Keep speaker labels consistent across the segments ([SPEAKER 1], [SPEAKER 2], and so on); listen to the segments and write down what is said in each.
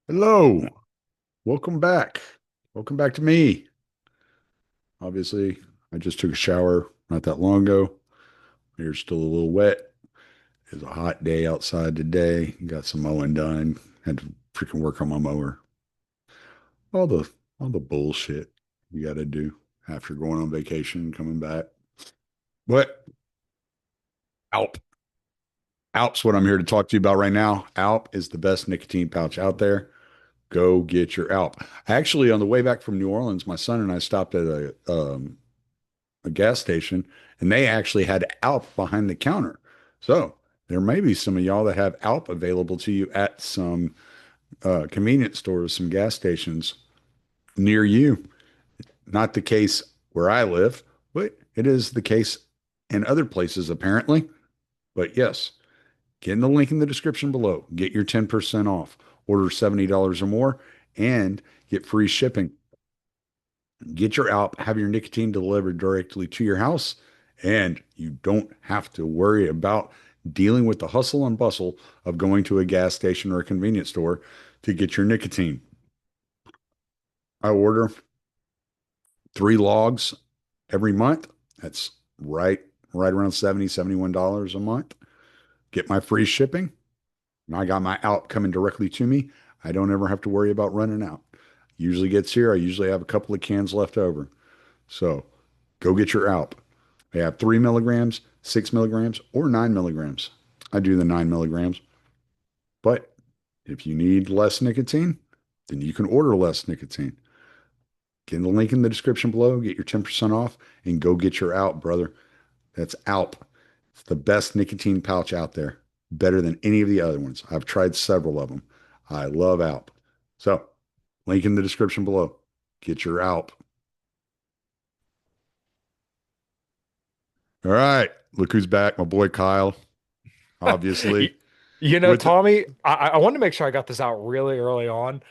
[SPEAKER 1] Hello, welcome back. Welcome back to me. Obviously, I just took a shower not that long ago. My hair's still a little wet. It's a hot day outside today. Got some mowing done. Had to freaking work on my mower. All the all the bullshit you got to do after going on vacation and coming back. But Alp. Alp's what I'm here to talk to you about right now. Alp is the best nicotine pouch out there. Go get your Alp. Actually, on the way back from New Orleans, my son and I stopped at a gas station, and they actually had Alp behind the counter. So there may be some of y'all that have Alp available to you at some convenience stores, some gas stations near you. Not the case where I live, but it is the case in other places apparently. But yes, get in the link in the description below. Get your 10% off. Order $70 or more and get free shipping. Get your Alp, have your nicotine delivered directly to your house, and you don't have to worry about dealing with the hustle and bustle of going to a gas station or a convenience store to get your nicotine. I order 3 logs every month. That's right around $71 a month. Get my free shipping. And I got my Alp coming directly to me. I don't ever have to worry about running out. Usually gets here. I usually have a couple of cans left over. So go get your Alp. They have 3 milligrams, 6 milligrams, or 9 milligrams. I do the 9 milligrams. But if you need less nicotine, then you can order less nicotine. Get the link in the description below, get your 10% off, and go get your Alp, brother. That's Alp. It's the best nicotine pouch out there. Better than any of the other ones. I've tried several of them. I love Alp. So, link in the description below. Get your Alp. All right. Look who's back. My boy Kyle,
[SPEAKER 2] Y-
[SPEAKER 1] obviously. With
[SPEAKER 2] Tommy, I wanted to make sure I got this out really early on.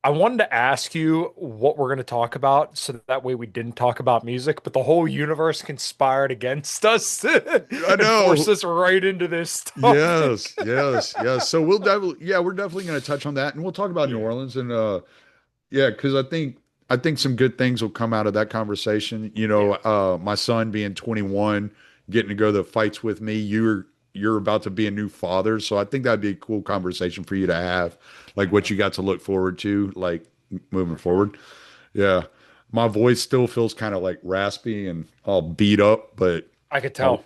[SPEAKER 2] I wanted to ask you what we're going to talk about so that way we didn't talk about music, but the whole universe conspired against us
[SPEAKER 1] I
[SPEAKER 2] and forced
[SPEAKER 1] know.
[SPEAKER 2] us right into this
[SPEAKER 1] Yes,
[SPEAKER 2] topic.
[SPEAKER 1] yes, yes. So we'll definitely, yeah, we're definitely going to touch on that, and we'll talk about New
[SPEAKER 2] Yeah.
[SPEAKER 1] Orleans, and yeah, because I think some good things will come out of that conversation.
[SPEAKER 2] Yeah.
[SPEAKER 1] My son being 21, getting to go to the fights with me. You're about to be a new father, so I think that'd be a cool conversation for you to have, like what
[SPEAKER 2] Mhm.
[SPEAKER 1] you got to look forward to, like moving forward. Yeah, my voice still feels kind of like raspy and all beat up, but
[SPEAKER 2] I could
[SPEAKER 1] I'll,
[SPEAKER 2] tell.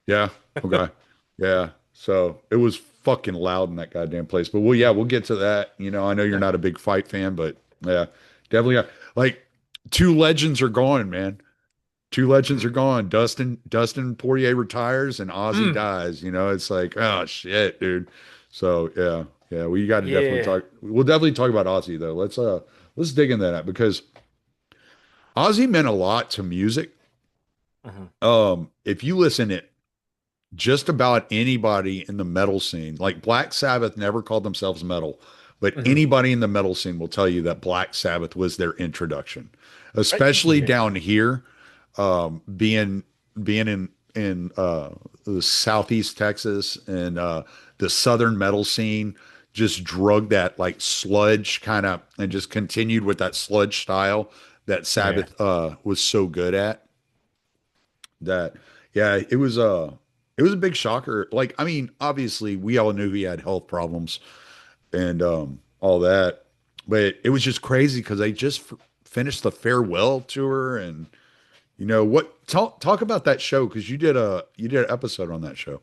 [SPEAKER 1] yeah, okay, yeah. So it was fucking loud in that goddamn place. But we'll get to that. I know you're not a big fight fan, but yeah, definitely. Like two legends are gone, man. Two legends are
[SPEAKER 2] Mhm.
[SPEAKER 1] gone. Dustin Poirier retires and Ozzy
[SPEAKER 2] Mm,
[SPEAKER 1] dies. It's like, oh shit, dude. So yeah, yeah. We got to definitely
[SPEAKER 2] yeah.
[SPEAKER 1] talk. We'll definitely talk about Ozzy though. Let's dig into that because Ozzy meant a lot to music.
[SPEAKER 2] Mhm.
[SPEAKER 1] If you listen to just about anybody in the metal scene, like Black Sabbath never called themselves metal, but
[SPEAKER 2] Mhm.
[SPEAKER 1] anybody in the metal scene will tell you that Black Sabbath was their introduction, especially down
[SPEAKER 2] Yeah.
[SPEAKER 1] here, being in the southeast Texas and the southern metal scene just drug that like sludge kind of and just continued with that sludge style that
[SPEAKER 2] Yeah.
[SPEAKER 1] Sabbath was so good at that. Yeah, it was a big shocker. Like, I mean, obviously we all knew he had health problems and all that, but it was just crazy because they just finished the farewell tour. And what, talk about that show, because you did an episode on that show.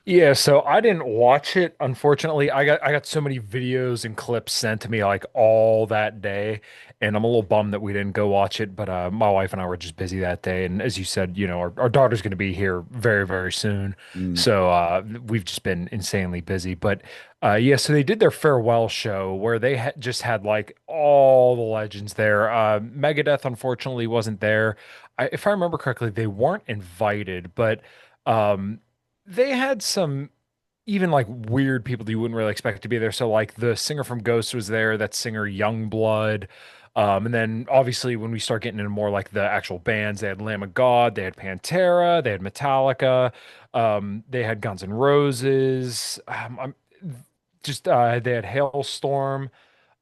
[SPEAKER 2] Yeah, so I didn't watch it, unfortunately. I got so many videos and clips sent to me like all that day, and I'm a little bummed that we didn't go watch it, but my wife and I were just busy that day, and as you said, our daughter's going to be here very, very soon.
[SPEAKER 1] Mm,
[SPEAKER 2] So we've just been insanely busy. But yeah, so they did their farewell show where they just had like all the legends there. Megadeth unfortunately wasn't there. If I remember correctly, they weren't invited, but um they had some even like weird people that you wouldn't really expect to be there. So like the singer from Ghost was there, that singer Youngblood. And then obviously when we start getting into more like the actual bands, they had Lamb of God, they had Pantera, they had Metallica, they had Guns N' Roses. just they had Hailstorm.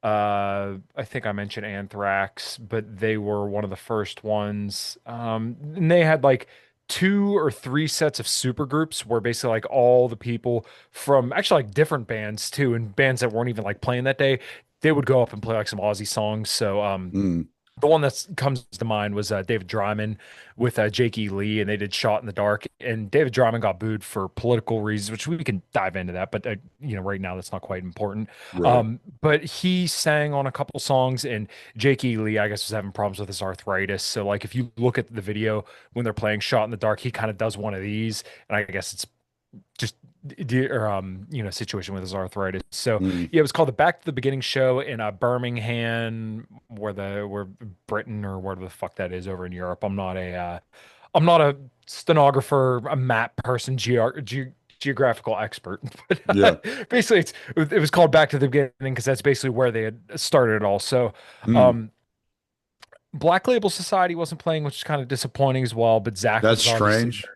[SPEAKER 2] I think I mentioned Anthrax, but they were one of the first ones. And they had like two or three sets of super groups where basically like all the people from actually like different bands too, and bands that weren't even like playing that day, they would go up and play like some Aussie songs. So
[SPEAKER 1] Mm,
[SPEAKER 2] the one that comes to mind was David Dryman with Jake E. Lee, and they did "Shot in the Dark." And David Dryman got booed for political reasons, which we can dive into that. But right now that's not quite important.
[SPEAKER 1] right.
[SPEAKER 2] But he sang on a couple songs, and Jake E. Lee, I guess, was having problems with his arthritis. So, like, if you look at the video when they're playing "Shot in the Dark," he kind of does one of these, and I guess it's just or situation with his arthritis. So
[SPEAKER 1] Mm,
[SPEAKER 2] yeah, it was called the Back to the Beginning show in Birmingham, where Britain or wherever the fuck that is over in Europe. I'm not a stenographer, a map person, geographical expert. But
[SPEAKER 1] yeah.
[SPEAKER 2] basically, it was called Back to the Beginning because that's basically where they had started it all. So
[SPEAKER 1] Mm,
[SPEAKER 2] um, Black Label Society wasn't playing, which is kind of disappointing as well. But Zach
[SPEAKER 1] that's
[SPEAKER 2] was obviously
[SPEAKER 1] strange.
[SPEAKER 2] there.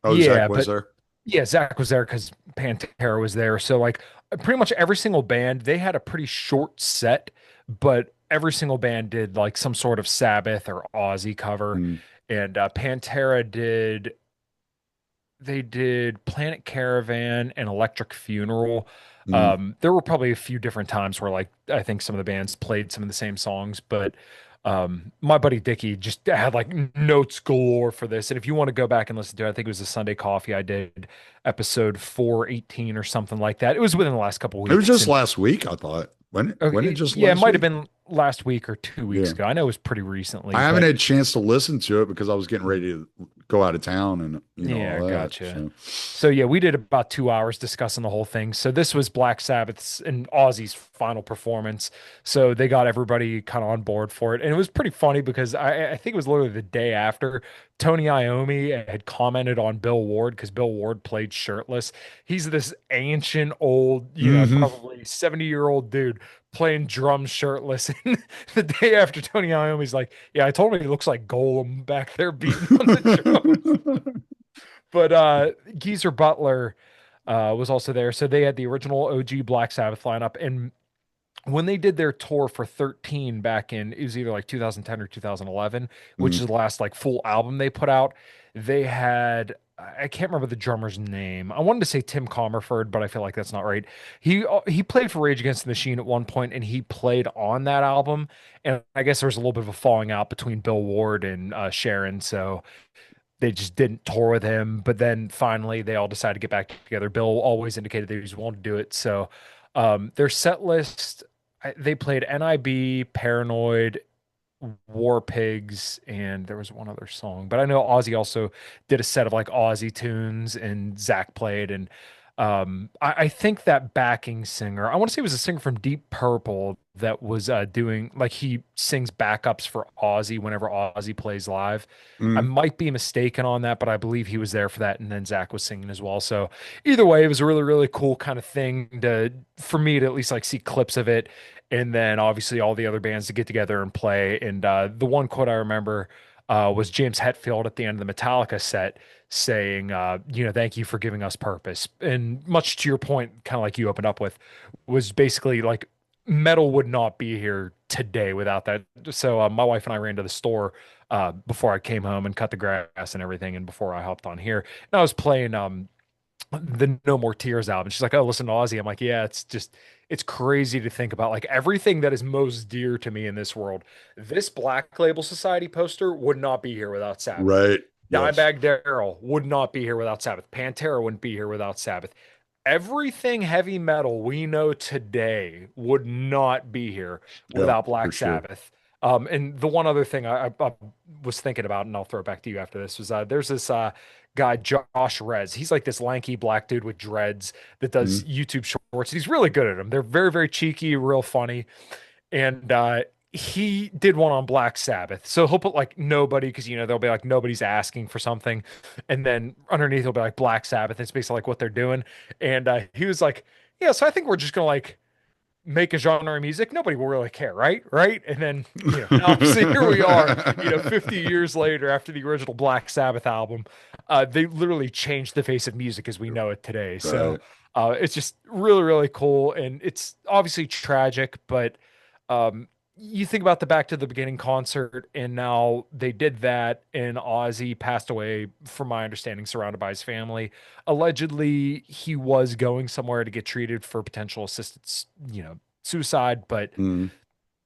[SPEAKER 1] Oh,
[SPEAKER 2] Yeah,
[SPEAKER 1] Zach was
[SPEAKER 2] but
[SPEAKER 1] there.
[SPEAKER 2] yeah, Zach was there because Pantera was there. So like pretty much every single band, they had a pretty short set, but every single band did like some sort of Sabbath or Ozzy cover.
[SPEAKER 1] Mm,
[SPEAKER 2] And Pantera did they did Planet Caravan and Electric Funeral.
[SPEAKER 1] mm.
[SPEAKER 2] There were probably a few different times where like I think some of the bands played some of the same songs, but my buddy Dickie just had like notes galore for this. And if you want to go back and listen to it, I think it was a Sunday Coffee I did episode 418 or something like that. It was within the last couple
[SPEAKER 1] It was
[SPEAKER 2] weeks.
[SPEAKER 1] just
[SPEAKER 2] And
[SPEAKER 1] last week, I thought. When it
[SPEAKER 2] okay,
[SPEAKER 1] just
[SPEAKER 2] yeah, it
[SPEAKER 1] last
[SPEAKER 2] might have
[SPEAKER 1] week?
[SPEAKER 2] been last week or 2 weeks
[SPEAKER 1] Yeah.
[SPEAKER 2] ago. I know it was pretty
[SPEAKER 1] I
[SPEAKER 2] recently,
[SPEAKER 1] haven't
[SPEAKER 2] but
[SPEAKER 1] had a chance to listen to it because I was getting ready to go out of town and
[SPEAKER 2] yeah,
[SPEAKER 1] all that.
[SPEAKER 2] gotcha.
[SPEAKER 1] So,
[SPEAKER 2] So yeah, we did about 2 hours discussing the whole thing. So this was Black Sabbath's and Ozzy's final performance. So they got everybody kind of on board for it, and it was pretty funny because I think it was literally the day after Tony Iommi had commented on Bill Ward because Bill Ward played shirtless. He's this ancient old,
[SPEAKER 1] hmm.
[SPEAKER 2] probably 70-year-old dude playing drums shirtless. And the day after Tony Iommi's like, yeah, I told him he looks like Golem back there beating on the drums. But Geezer Butler was also there. So they had the original OG Black Sabbath lineup. And when they did their tour for 13 back in, it was either like 2010 or 2011, which
[SPEAKER 1] Mm,
[SPEAKER 2] is the last like full album they put out, they had. I can't remember the drummer's name. I wanted to say Tim Comerford, but I feel like that's not right. He played for Rage Against the Machine at one point, and he played on that album. And I guess there was a little bit of a falling out between Bill Ward and Sharon. So they just didn't tour with him. But then finally, they all decided to get back together. Bill always indicated that he was willing to do it. So their set list, they played NIB, Paranoid, War Pigs, and there was one other song. But I know Ozzy also did a set of like Ozzy tunes, and Zach played. And I think that backing singer, I want to say it was a singer from Deep Purple that was doing like he sings backups for Ozzy whenever Ozzy plays live. I
[SPEAKER 1] mm.
[SPEAKER 2] might be mistaken on that, but I believe he was there for that, and then Zach was singing as well. So either way, it was a really, really cool kind of thing to for me to at least like see clips of it, and then obviously all the other bands to get together and play. And the one quote I remember was James Hetfield at the end of the Metallica set saying, thank you for giving us purpose. And much to your point, kind of like you opened up with, was basically like metal would not be here today without that. So my wife and I ran to the store before I came home and cut the grass and everything, and before I hopped on here, and I was playing the No More Tears album. She's like, "Oh, listen to Ozzy." I'm like, "Yeah, it's crazy to think about like everything that is most dear to me in this world. This Black Label Society poster would not be here without Sabbath.
[SPEAKER 1] Right. Yes.
[SPEAKER 2] Dimebag Darrell would not be here without Sabbath. Pantera wouldn't be here without Sabbath. Everything heavy metal we know today would not be here
[SPEAKER 1] Yeah,
[SPEAKER 2] without
[SPEAKER 1] for
[SPEAKER 2] Black
[SPEAKER 1] sure.
[SPEAKER 2] Sabbath. And the one other thing I was thinking about, and I'll throw it back to you after this, was there's this guy, Josh Rez. He's like this lanky black dude with dreads that does
[SPEAKER 1] Mm,
[SPEAKER 2] YouTube shorts. He's really good at them. They're very, very cheeky, real funny. And he did one on Black Sabbath. So he'll put like nobody, because they'll be like nobody's asking for something. And then underneath he'll be like Black Sabbath. It's basically like what they're doing. And he was like, yeah, so I think we're just gonna like make a genre of music, nobody will really care, right? Right. And then, now obviously here we are, 50 years later after the original Black Sabbath album. They literally changed the face of music as we know it today. So
[SPEAKER 1] Right.
[SPEAKER 2] it's just really, really cool. And it's obviously tragic, but um, you think about the Back to the Beginning concert, and now they did that, and Ozzy passed away, from my understanding, surrounded by his family. Allegedly, he was going somewhere to get treated for potential assisted, suicide, but
[SPEAKER 1] Mm,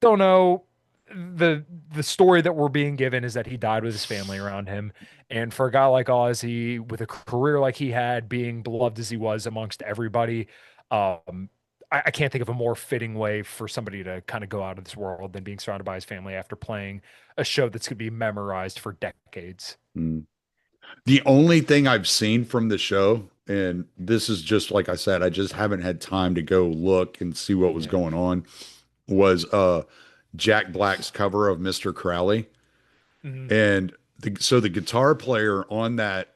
[SPEAKER 2] don't know. The story that we're being given is that he died with his family around him. And for a guy like Ozzy, with a career like he had, being beloved as he was amongst everybody, I can't think of a more fitting way for somebody to kind of go out of this world than being surrounded by his family after playing a show that's going to be memorized for decades.
[SPEAKER 1] mm. The only thing I've seen from the show, and this is just like I said, I just haven't had time to go look and see what was
[SPEAKER 2] Yeah.
[SPEAKER 1] going on, was Jack Black's cover of Mr. Crowley.
[SPEAKER 2] Mhm.
[SPEAKER 1] And so the guitar player on that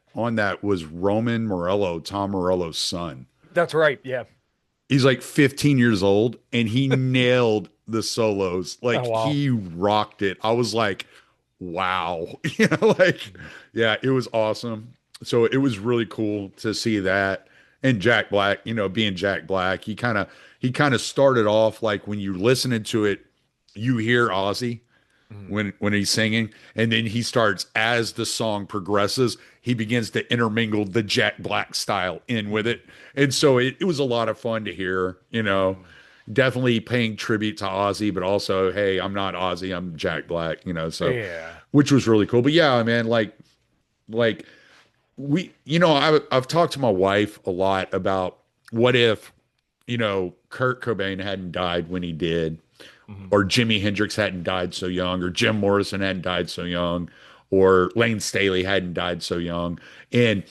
[SPEAKER 1] was Roman Morello, Tom Morello's son.
[SPEAKER 2] That's right. Yeah.
[SPEAKER 1] He's like 15 years old and he nailed the solos.
[SPEAKER 2] Oh,
[SPEAKER 1] Like
[SPEAKER 2] wow.
[SPEAKER 1] he rocked it. I was like, wow. Like, yeah, it was awesome. So it was really cool to see that. And Jack Black, being Jack Black, he kind of started off like when you listening to it, you hear Ozzy
[SPEAKER 2] Mhm.
[SPEAKER 1] when he's singing, and then he starts as the song progresses, he begins to intermingle the Jack Black style in with
[SPEAKER 2] Mhm.
[SPEAKER 1] it, and so it was a lot of fun to hear.
[SPEAKER 2] Mhm.
[SPEAKER 1] Definitely paying tribute to Ozzy, but also, hey, I'm not Ozzy, I'm Jack Black. So
[SPEAKER 2] Yeah.
[SPEAKER 1] which was really cool. But yeah, man, like I've talked to my wife a lot about what if Kurt Cobain hadn't died when he did,
[SPEAKER 2] Mhm.
[SPEAKER 1] or Jimi Hendrix hadn't died so young, or Jim Morrison hadn't died so young, or Lane Staley hadn't died so young. And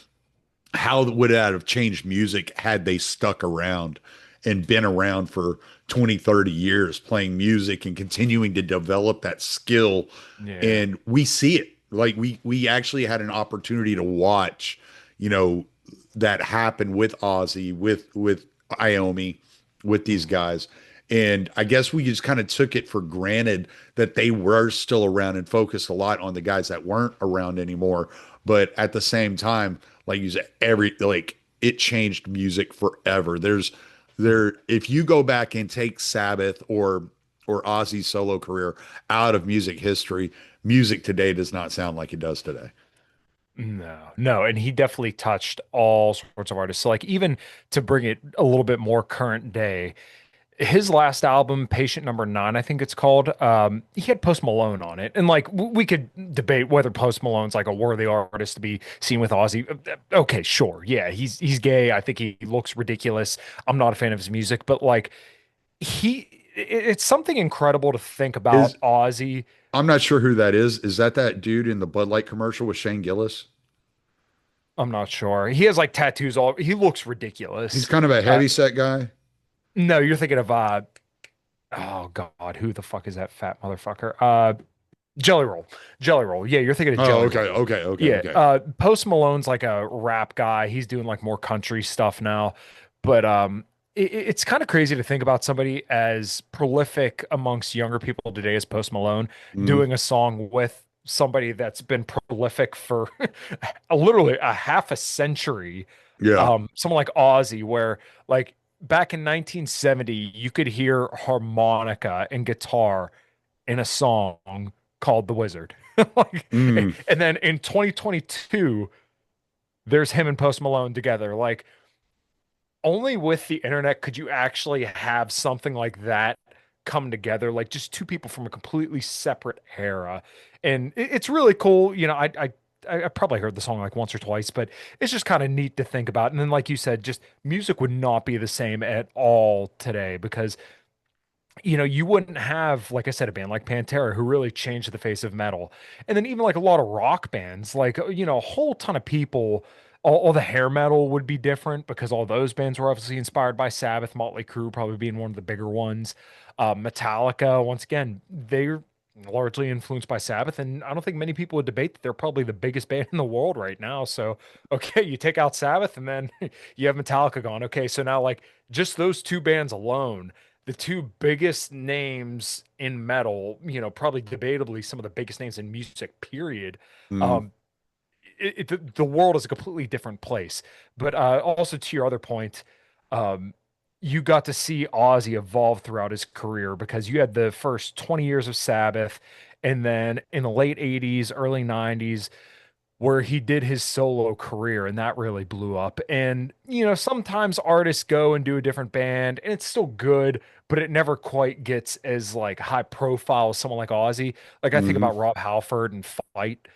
[SPEAKER 1] how would that have changed music had they stuck around and been around for 20, 30 years playing music and continuing to develop that skill?
[SPEAKER 2] Yeah.
[SPEAKER 1] And we see it. Like we actually had an opportunity to watch, you know, that happen with Ozzy, with Iommi, with these
[SPEAKER 2] Mhm.
[SPEAKER 1] guys. And I guess we just kind of took it for granted that they were still around and focused a lot on the guys that weren't around anymore. But at the same time, like you said, it changed music forever.
[SPEAKER 2] Mhm.
[SPEAKER 1] If you go back and take Sabbath or Ozzy's solo career out of music history, music today does not sound like it does today.
[SPEAKER 2] No, no, and he definitely touched all sorts of artists. So, like, even to bring it a little bit more current day, his last album, Patient Number Nine, I think it's called, he had Post Malone on it. And like we could debate whether Post Malone's like a worthy artist to be seen with Ozzy. Okay, sure. Yeah, he's gay. I think he looks ridiculous. I'm not a fan of his music, but like it's something incredible to think
[SPEAKER 1] Is
[SPEAKER 2] about Ozzy.
[SPEAKER 1] I'm not sure who that is. Is that dude in the Bud Light commercial with Shane Gillis?
[SPEAKER 2] I'm not sure. He has like tattoos all. He looks
[SPEAKER 1] He's
[SPEAKER 2] ridiculous.
[SPEAKER 1] kind of a
[SPEAKER 2] Uh,
[SPEAKER 1] heavy set guy.
[SPEAKER 2] no, you're thinking of oh God, who the fuck is that fat motherfucker? Jelly Roll. Jelly Roll. Yeah, you're thinking of
[SPEAKER 1] Oh,
[SPEAKER 2] Jelly
[SPEAKER 1] okay,
[SPEAKER 2] Roll.
[SPEAKER 1] okay, okay,
[SPEAKER 2] Yeah,
[SPEAKER 1] okay.
[SPEAKER 2] Post Malone's like a rap guy. He's doing like more country stuff now. But it's kind of crazy to think about somebody as prolific amongst younger people today as Post Malone
[SPEAKER 1] Mm,
[SPEAKER 2] doing a song with somebody that's been prolific for literally a half a century.
[SPEAKER 1] yeah.
[SPEAKER 2] Someone like Ozzy, where like back in 1970, you could hear harmonica and guitar in a song called The Wizard. Like,
[SPEAKER 1] Mm,
[SPEAKER 2] and then in 2022, there's him and Post Malone together. Like, only with the internet could you actually have something like that come together, like just two people from a completely separate era. And it's really cool. I probably heard the song like once or twice, but it's just kind of neat to think about. And then, like you said, just music would not be the same at all today because you wouldn't have, like I said, a band like Pantera who really changed the face of metal. And then even like a lot of rock bands, like, a whole ton of people, all the hair metal would be different because all those bands were obviously inspired by Sabbath, Motley Crue probably being one of the bigger ones. Metallica, once again, they're largely influenced by Sabbath. And I don't think many people would debate that they're probably the biggest band in the world right now. So, okay, you take out Sabbath and then you have Metallica gone. Okay, so now like just those two bands alone, the two biggest names in metal, probably debatably some of the biggest names in music, period.
[SPEAKER 1] Mm,
[SPEAKER 2] Um, the world is a completely different place. But also to your other point, um, you got to see Ozzy evolve throughout his career because you had the first 20 years of Sabbath, and then in the late 80s, early 90s, where he did his solo career and that really blew up. And, sometimes artists go and do a different band and it's still good, but it never quite gets as like high profile as someone like Ozzy. Like I think
[SPEAKER 1] hmm.
[SPEAKER 2] about Rob Halford and Fight.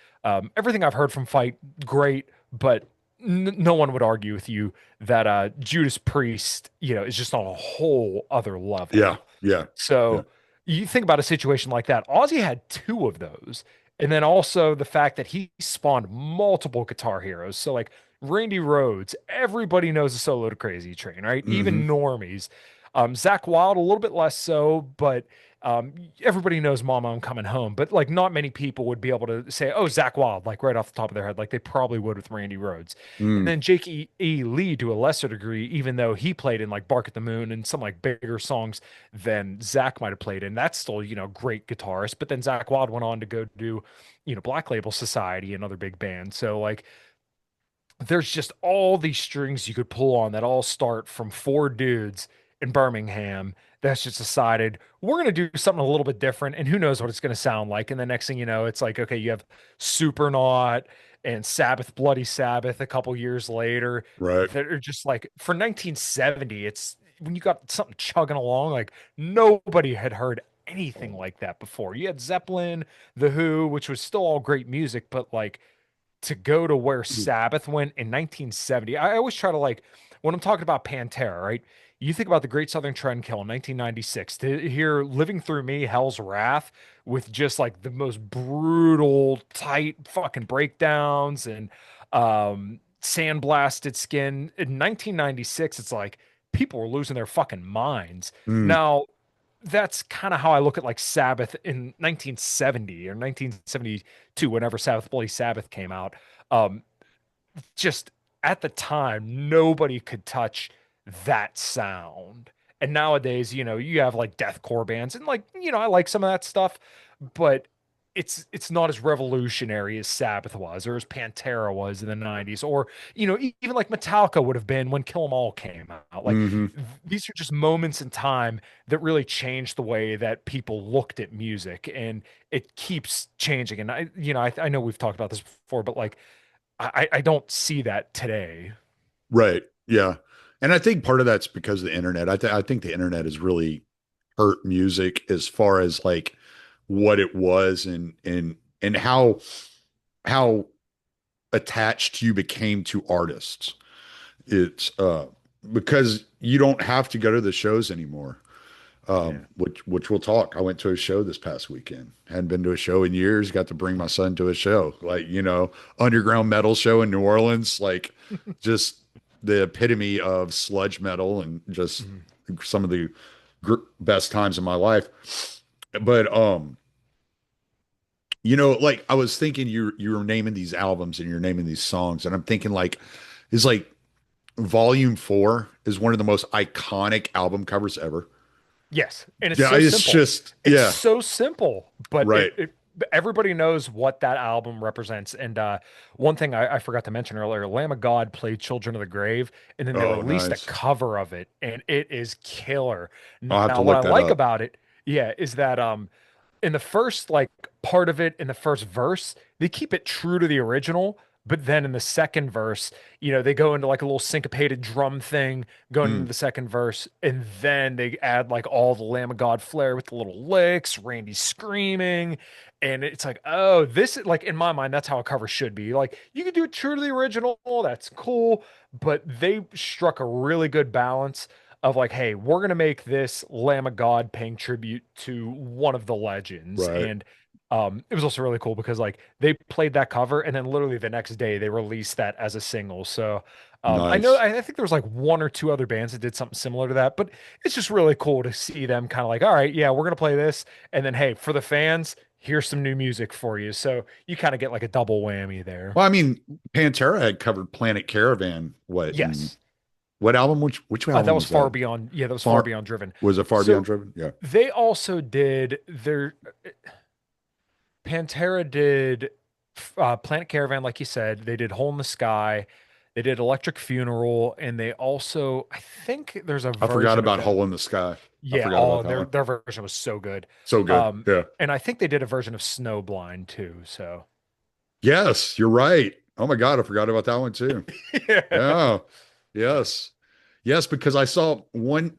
[SPEAKER 2] Everything I've heard from Fight, great, but no one would argue with you that Judas Priest, is just on a whole other
[SPEAKER 1] Yeah,
[SPEAKER 2] level.
[SPEAKER 1] yeah, yeah.
[SPEAKER 2] So you think about a situation like that. Ozzy had two of those. And then also the fact that he spawned multiple guitar heroes. So like Randy Rhoads, everybody knows the solo to Crazy Train, right?
[SPEAKER 1] Hmm.
[SPEAKER 2] Even normies. Zach Wild, a little bit less so, but um, everybody knows Mama, I'm Coming Home. But like not many people would be able to say, oh, Zach Wild, like right off the top of their head, like they probably would with Randy Rhoads. And
[SPEAKER 1] Mm,
[SPEAKER 2] then Jake Lee to a lesser degree, even though he played in like Bark at the Moon and some like bigger songs than Zach might have played in. That's still, great guitarist. But then Zach Wild went on to go do, Black Label Society and other big bands. So like there's just all these strings you could pull on that all start from four dudes in Birmingham that's just decided we're going to do something a little bit different and who knows what it's going to sound like. And the next thing you know, it's like, okay, you have Supernaut and Sabbath, Bloody Sabbath a couple years later
[SPEAKER 1] right.
[SPEAKER 2] that are just like for 1970, it's when you got something chugging along, like nobody had heard anything like that before. You had Zeppelin, The Who, which was still all great music, but like to go to where Sabbath went in 1970. I always try to like when I'm talking about Pantera, right? You think about the Great Southern Trendkill in 1996 to hear Living Through Me, Hell's Wrath with just like the most brutal, tight fucking breakdowns and sandblasted skin. In 1996, it's like people were losing their fucking minds.
[SPEAKER 1] Mm,
[SPEAKER 2] Now, that's kind of how I look at like Sabbath in 1970 or 1972, whenever Sabbath Bloody Sabbath came out. Um, just at the time, nobody could touch that sound. And nowadays, you have like deathcore bands, and like, I like some of that stuff, but it's not as revolutionary as Sabbath was or as Pantera was in the 90s, or even like Metallica would have been when Kill 'Em All came out. Like
[SPEAKER 1] hmm.
[SPEAKER 2] these are just moments in time that really changed the way that people looked at music, and it keeps changing. And I know we've talked about this before, but like I don't see that today.
[SPEAKER 1] Right. Yeah. And I think part of that's because of the internet. I think the internet has really hurt music as far as like what it was and how attached you became to artists. It's because you don't have to go to the shows anymore.
[SPEAKER 2] Yeah.
[SPEAKER 1] Which we'll talk. I went to a show this past weekend. Hadn't been to a show in years. Got to bring my son to a show, like underground metal show in New Orleans, like just the epitome of sludge metal and just
[SPEAKER 2] Mhm.
[SPEAKER 1] some of the best times of my life. But like I was thinking, you were naming these albums and you're naming these songs, and I'm thinking like, is like Volume 4 is one of the most iconic album covers ever.
[SPEAKER 2] Yes, and it's
[SPEAKER 1] Yeah,
[SPEAKER 2] so
[SPEAKER 1] it's
[SPEAKER 2] simple.
[SPEAKER 1] just
[SPEAKER 2] It's
[SPEAKER 1] yeah,
[SPEAKER 2] so simple, but
[SPEAKER 1] right.
[SPEAKER 2] everybody knows what that album represents. And one thing I forgot to mention earlier, Lamb of God played Children of the Grave, and then they
[SPEAKER 1] Oh,
[SPEAKER 2] released a
[SPEAKER 1] nice.
[SPEAKER 2] cover of it, and it is killer.
[SPEAKER 1] I'll have to
[SPEAKER 2] Now, what I
[SPEAKER 1] look that
[SPEAKER 2] like
[SPEAKER 1] up.
[SPEAKER 2] about it, yeah, is that in the first like part of it in the first verse, they keep it true to the original, but then in the second verse, they go into like a little syncopated drum thing going into
[SPEAKER 1] Mm,
[SPEAKER 2] the second verse, and then they add like all the Lamb of God flair with the little licks, Randy screaming, and it's like, oh, this is like in my mind, that's how a cover should be. Like you could do it true to the original, that's cool, but they struck a really good balance of like, hey, we're gonna make this Lamb of God paying tribute to one of the legends.
[SPEAKER 1] right.
[SPEAKER 2] And it was also really cool because like they played that cover and then literally the next day they released that as a single. So
[SPEAKER 1] Nice.
[SPEAKER 2] I think there was like one or two other bands that did something similar to that, but it's just really cool to see them kind of like, all right, yeah, we're gonna play this, and then hey, for the fans, here's some new music for you. So you kind of get like a double whammy there.
[SPEAKER 1] Well, I mean, Pantera had covered Planet Caravan, what, in
[SPEAKER 2] Yes.
[SPEAKER 1] What album? Which
[SPEAKER 2] That
[SPEAKER 1] album
[SPEAKER 2] was
[SPEAKER 1] was
[SPEAKER 2] Far
[SPEAKER 1] that?
[SPEAKER 2] Beyond. Yeah, that was Far
[SPEAKER 1] Far
[SPEAKER 2] Beyond Driven.
[SPEAKER 1] was it Far Beyond
[SPEAKER 2] So
[SPEAKER 1] Driven? Yeah.
[SPEAKER 2] they also did their Pantera did Planet Caravan, like you said. They did Hole in the Sky. They did Electric Funeral, and they also, I think there's a
[SPEAKER 1] I forgot
[SPEAKER 2] version of
[SPEAKER 1] about
[SPEAKER 2] them.
[SPEAKER 1] Hole in the Sky. I
[SPEAKER 2] Yeah.
[SPEAKER 1] forgot
[SPEAKER 2] Oh,
[SPEAKER 1] about that
[SPEAKER 2] their
[SPEAKER 1] one.
[SPEAKER 2] their version was so good.
[SPEAKER 1] So good. Yeah.
[SPEAKER 2] And I think they did a version of Snowblind too. So
[SPEAKER 1] Yes, you're right. Oh my God, I forgot about that one too.
[SPEAKER 2] yeah.
[SPEAKER 1] Yeah. Yes. Yes, because I saw one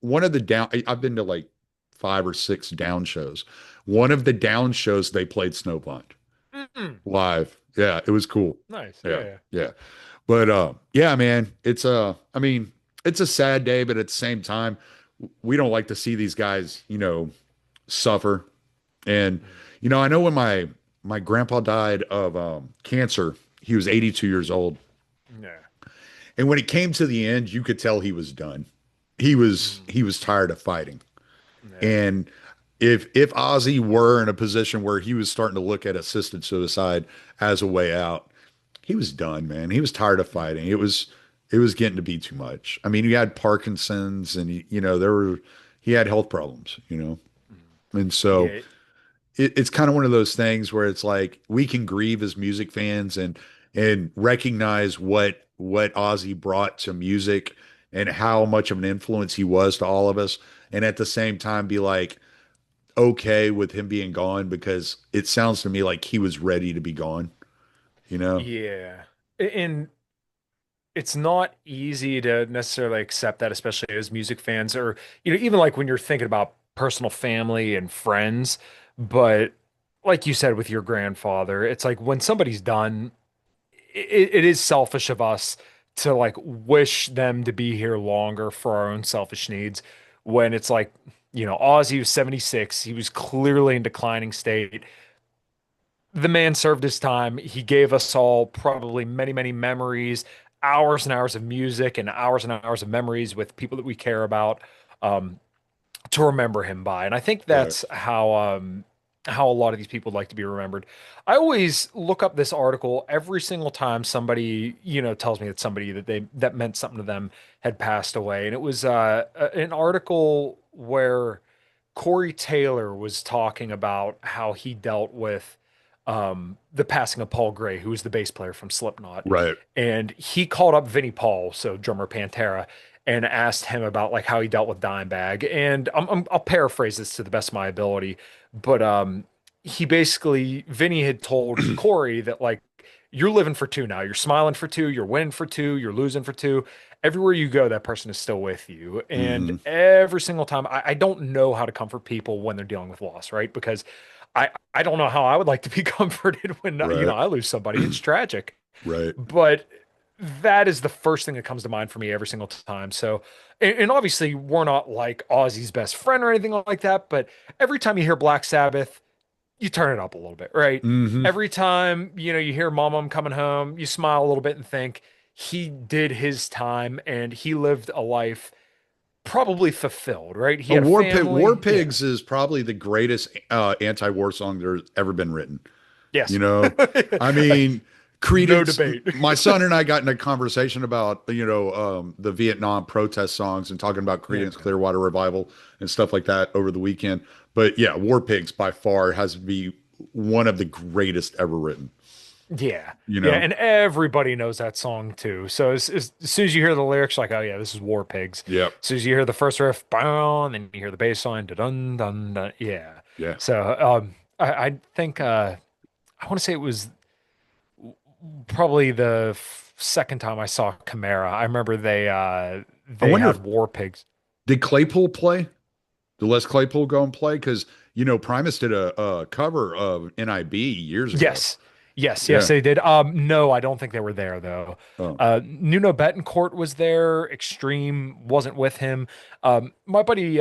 [SPEAKER 1] of the down I've been to like 5 or 6 down shows. One of the down shows they played Snowblind
[SPEAKER 2] Mm-mm.
[SPEAKER 1] live. Yeah, it was cool.
[SPEAKER 2] Nice.
[SPEAKER 1] Yeah,
[SPEAKER 2] Yeah.
[SPEAKER 1] yeah. But yeah, man, it's I mean, it's a sad day, but at the same time, we don't like to see these guys, suffer. And
[SPEAKER 2] Yeah.
[SPEAKER 1] I know when my grandpa died of cancer, he was 82 years old.
[SPEAKER 2] Yeah.
[SPEAKER 1] And when it came to the end, you could tell he was done. He was
[SPEAKER 2] Mm.
[SPEAKER 1] tired of fighting.
[SPEAKER 2] Yeah.
[SPEAKER 1] And if Ozzy were in a position where he was starting to look at assisted suicide as a way out, he was done, man. He was tired of
[SPEAKER 2] Mm.
[SPEAKER 1] fighting. It was getting to be too much. I mean, he had Parkinson's and he had health problems.
[SPEAKER 2] Mm.
[SPEAKER 1] And so
[SPEAKER 2] Yeah.
[SPEAKER 1] it's kind of one of those things where it's like we can grieve as music fans and recognize what Ozzy brought to music and how much of an influence he was to all of us, and at the same time be like okay with him being gone because it sounds to me like he was ready to be gone, you know?
[SPEAKER 2] Yeah. And it's not easy to necessarily accept that, especially as music fans, or even like when you're thinking about personal family and friends. But like you said with your grandfather, it's like when somebody's done, it is selfish of us to like wish them to be here longer for our own selfish needs. When it's like, Ozzy was 76, he was clearly in declining state. The man served his time. He gave us all probably many, many memories, hours and hours of music, and hours of memories with people that we care about, um, to remember him by. And I think
[SPEAKER 1] Right.
[SPEAKER 2] that's how a lot of these people like to be remembered. I always look up this article every single time somebody, tells me that somebody that meant something to them had passed away. And it was an article where Corey Taylor was talking about how he dealt with the passing of Paul Gray, who was the bass player from Slipknot.
[SPEAKER 1] Right.
[SPEAKER 2] And he called up Vinnie Paul, so drummer Pantera, and asked him about like how he dealt with Dimebag. And I'll paraphrase this to the best of my ability, but he basically Vinnie had told Corey that like you're living for two now. You're smiling for two. You're winning for two. You're losing for two. Everywhere you go, that person is still with you. And
[SPEAKER 1] Hmm.
[SPEAKER 2] every single time, I don't know how to comfort people when they're dealing with loss, right? Because I don't know how I would like to be comforted when
[SPEAKER 1] Right.
[SPEAKER 2] I lose somebody. It's tragic,
[SPEAKER 1] Right.
[SPEAKER 2] but that is the first thing that comes to mind for me every single time. So, and obviously, we're not like Ozzy's best friend or anything like that, but every time you hear Black Sabbath, you turn it up a little bit, right?
[SPEAKER 1] Hmm.
[SPEAKER 2] Every time, you hear Mom, I'm coming home, you smile a little bit and think he did his time and he lived a life probably fulfilled, right? He
[SPEAKER 1] A
[SPEAKER 2] had a
[SPEAKER 1] War
[SPEAKER 2] family. Yeah.
[SPEAKER 1] Pigs is probably the greatest anti-war song there's ever been written. You
[SPEAKER 2] Yes.
[SPEAKER 1] know, I mean,
[SPEAKER 2] No
[SPEAKER 1] Credence,
[SPEAKER 2] debate.
[SPEAKER 1] my son and I got in a conversation about, the Vietnam protest songs and talking about
[SPEAKER 2] Yeah.
[SPEAKER 1] Credence Clearwater Revival and stuff like that over the weekend. But yeah, War Pigs by far has to be one of the greatest ever written,
[SPEAKER 2] Yeah.
[SPEAKER 1] you
[SPEAKER 2] Yeah.
[SPEAKER 1] know?
[SPEAKER 2] And everybody knows that song too. So as soon as you hear the lyrics, like, oh yeah, this is War Pigs.
[SPEAKER 1] Yep.
[SPEAKER 2] As soon as you hear the first riff, bow, and then you hear the bass line, dun dun dun. Yeah.
[SPEAKER 1] Yeah.
[SPEAKER 2] So I think I want to say it was probably the second time I saw Chimera. I remember
[SPEAKER 1] I
[SPEAKER 2] they
[SPEAKER 1] wonder
[SPEAKER 2] had
[SPEAKER 1] if,
[SPEAKER 2] War Pigs.
[SPEAKER 1] did Claypool play? Did Les Claypool go and play? Because, Primus did a cover of NIB years ago.
[SPEAKER 2] Yes. Yes, yes,
[SPEAKER 1] Yeah.
[SPEAKER 2] they did. No, I don't think they were there though.
[SPEAKER 1] Oh.
[SPEAKER 2] Nuno Betancourt was there. Extreme wasn't with him. My buddy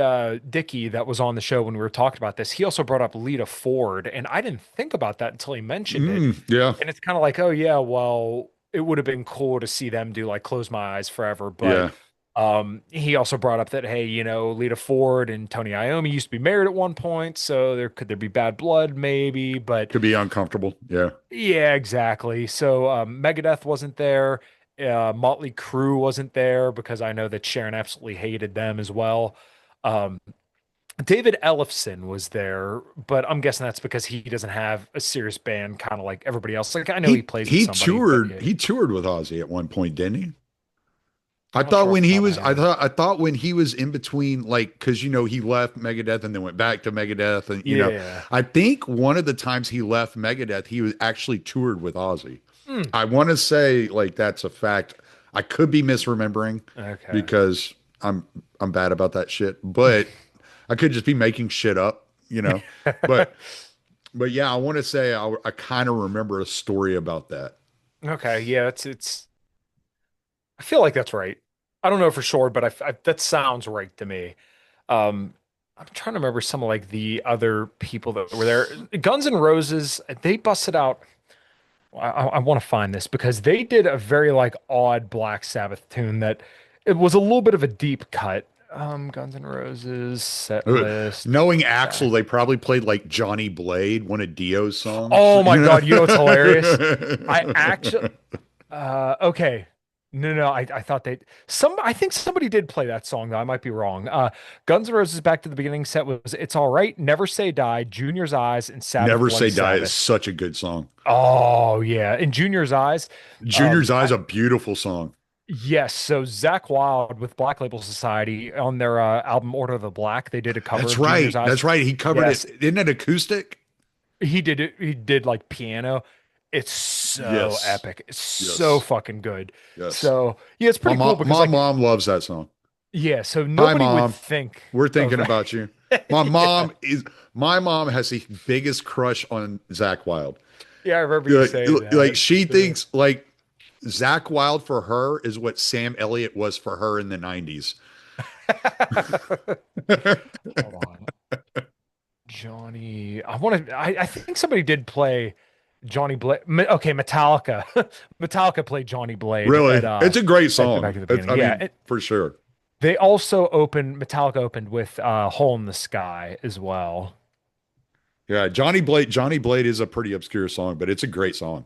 [SPEAKER 2] Dickie that was on the show when we were talking about this, he also brought up Lita Ford, and I didn't think about that until he mentioned it.
[SPEAKER 1] Yeah.
[SPEAKER 2] And it's kind of like, oh yeah, well, it would have been cool to see them do like Close My Eyes Forever, but
[SPEAKER 1] Yeah.
[SPEAKER 2] he also brought up that hey, Lita Ford and Tony Iommi used to be married at one point, so there be bad blood maybe, but
[SPEAKER 1] Could be uncomfortable. Yeah.
[SPEAKER 2] yeah, exactly. So Megadeth wasn't there. Motley Crue wasn't there because I know that Sharon absolutely hated them as well. Um, David Ellefson was there, but I'm guessing that's because he doesn't have a serious band, kind of like everybody else. Like I know he
[SPEAKER 1] He
[SPEAKER 2] plays with
[SPEAKER 1] he
[SPEAKER 2] somebody, but
[SPEAKER 1] toured
[SPEAKER 2] yeah,
[SPEAKER 1] he toured with Ozzy at one point, didn't he? I
[SPEAKER 2] I'm not
[SPEAKER 1] thought
[SPEAKER 2] sure off
[SPEAKER 1] when
[SPEAKER 2] the
[SPEAKER 1] he
[SPEAKER 2] top of my
[SPEAKER 1] was
[SPEAKER 2] head.
[SPEAKER 1] I thought when he was in between, like, because he left Megadeth and then went back to Megadeth, and
[SPEAKER 2] Yeah.
[SPEAKER 1] I think one of the times he left Megadeth he was actually toured with Ozzy.
[SPEAKER 2] Hmm.
[SPEAKER 1] I want to say like that's a fact. I could be misremembering
[SPEAKER 2] Okay.
[SPEAKER 1] because I'm bad about that shit, but I could just be making shit up. But yeah, I want to say I kind of remember a story about that.
[SPEAKER 2] Okay. Yeah, it's. I feel like that's right. I don't know for sure, but that sounds right to me. Um, I'm trying to remember some of like the other people that were there. Guns N' Roses, they busted out. I want to find this because they did a very like odd Black Sabbath tune that it was a little bit of a deep cut. Guns N' Roses set list.
[SPEAKER 1] Knowing Axl,
[SPEAKER 2] Back.
[SPEAKER 1] they probably played like Johnny Blade, one of Dio's songs,
[SPEAKER 2] Oh my
[SPEAKER 1] you know?
[SPEAKER 2] God, you know what's hilarious? I actually okay. No. I thought they I think somebody did play that song though. I might be wrong. Guns N' Roses Back to the Beginning set was It's All Right, Never Say Die, Junior's Eyes, and Sabbath
[SPEAKER 1] Never Say
[SPEAKER 2] Bloody
[SPEAKER 1] Die is
[SPEAKER 2] Sabbath.
[SPEAKER 1] such a good song.
[SPEAKER 2] Oh yeah. In Junior's Eyes.
[SPEAKER 1] Junior's Eye is
[SPEAKER 2] I
[SPEAKER 1] a beautiful song.
[SPEAKER 2] yes, so Zach Wild with Black Label Society on their album Order of the Black, they did a cover
[SPEAKER 1] That's
[SPEAKER 2] of Junior's
[SPEAKER 1] right.
[SPEAKER 2] Eyes.
[SPEAKER 1] That's right. He covered it.
[SPEAKER 2] Yes,
[SPEAKER 1] Isn't it acoustic?
[SPEAKER 2] he did it. He did like piano. It's so
[SPEAKER 1] Yes.
[SPEAKER 2] epic. It's so
[SPEAKER 1] Yes.
[SPEAKER 2] fucking good.
[SPEAKER 1] Yes.
[SPEAKER 2] So yeah, it's pretty cool because
[SPEAKER 1] My
[SPEAKER 2] like
[SPEAKER 1] mom loves that song.
[SPEAKER 2] yeah, so
[SPEAKER 1] Hi,
[SPEAKER 2] nobody would
[SPEAKER 1] mom.
[SPEAKER 2] think
[SPEAKER 1] We're
[SPEAKER 2] of
[SPEAKER 1] thinking about you. My
[SPEAKER 2] yeah.
[SPEAKER 1] mom is my mom has the biggest crush on Zach Wild.
[SPEAKER 2] Yeah, I remember you
[SPEAKER 1] Like,
[SPEAKER 2] saying
[SPEAKER 1] like
[SPEAKER 2] that.
[SPEAKER 1] she thinks like Zach Wild for her is what Sam Elliott was for her in the 90s.
[SPEAKER 2] Hold on. Johnny, I think somebody did play Johnny Blade. Okay, Metallica. Metallica played Johnny Blade
[SPEAKER 1] Really? It's a great
[SPEAKER 2] at the back
[SPEAKER 1] song.
[SPEAKER 2] of the beginning.
[SPEAKER 1] I
[SPEAKER 2] Yeah.
[SPEAKER 1] mean, for sure.
[SPEAKER 2] They also opened Metallica opened with Hole in the Sky as well.
[SPEAKER 1] Yeah, Johnny Blade is a pretty obscure song, but it's a great song.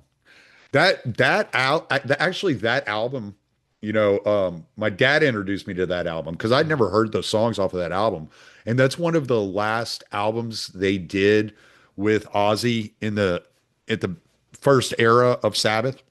[SPEAKER 1] Actually that album, my dad introduced me to that album because I'd
[SPEAKER 2] Mhm.
[SPEAKER 1] never heard those songs off of that album. And that's one of the last albums they did with Ozzy at the first era of Sabbath.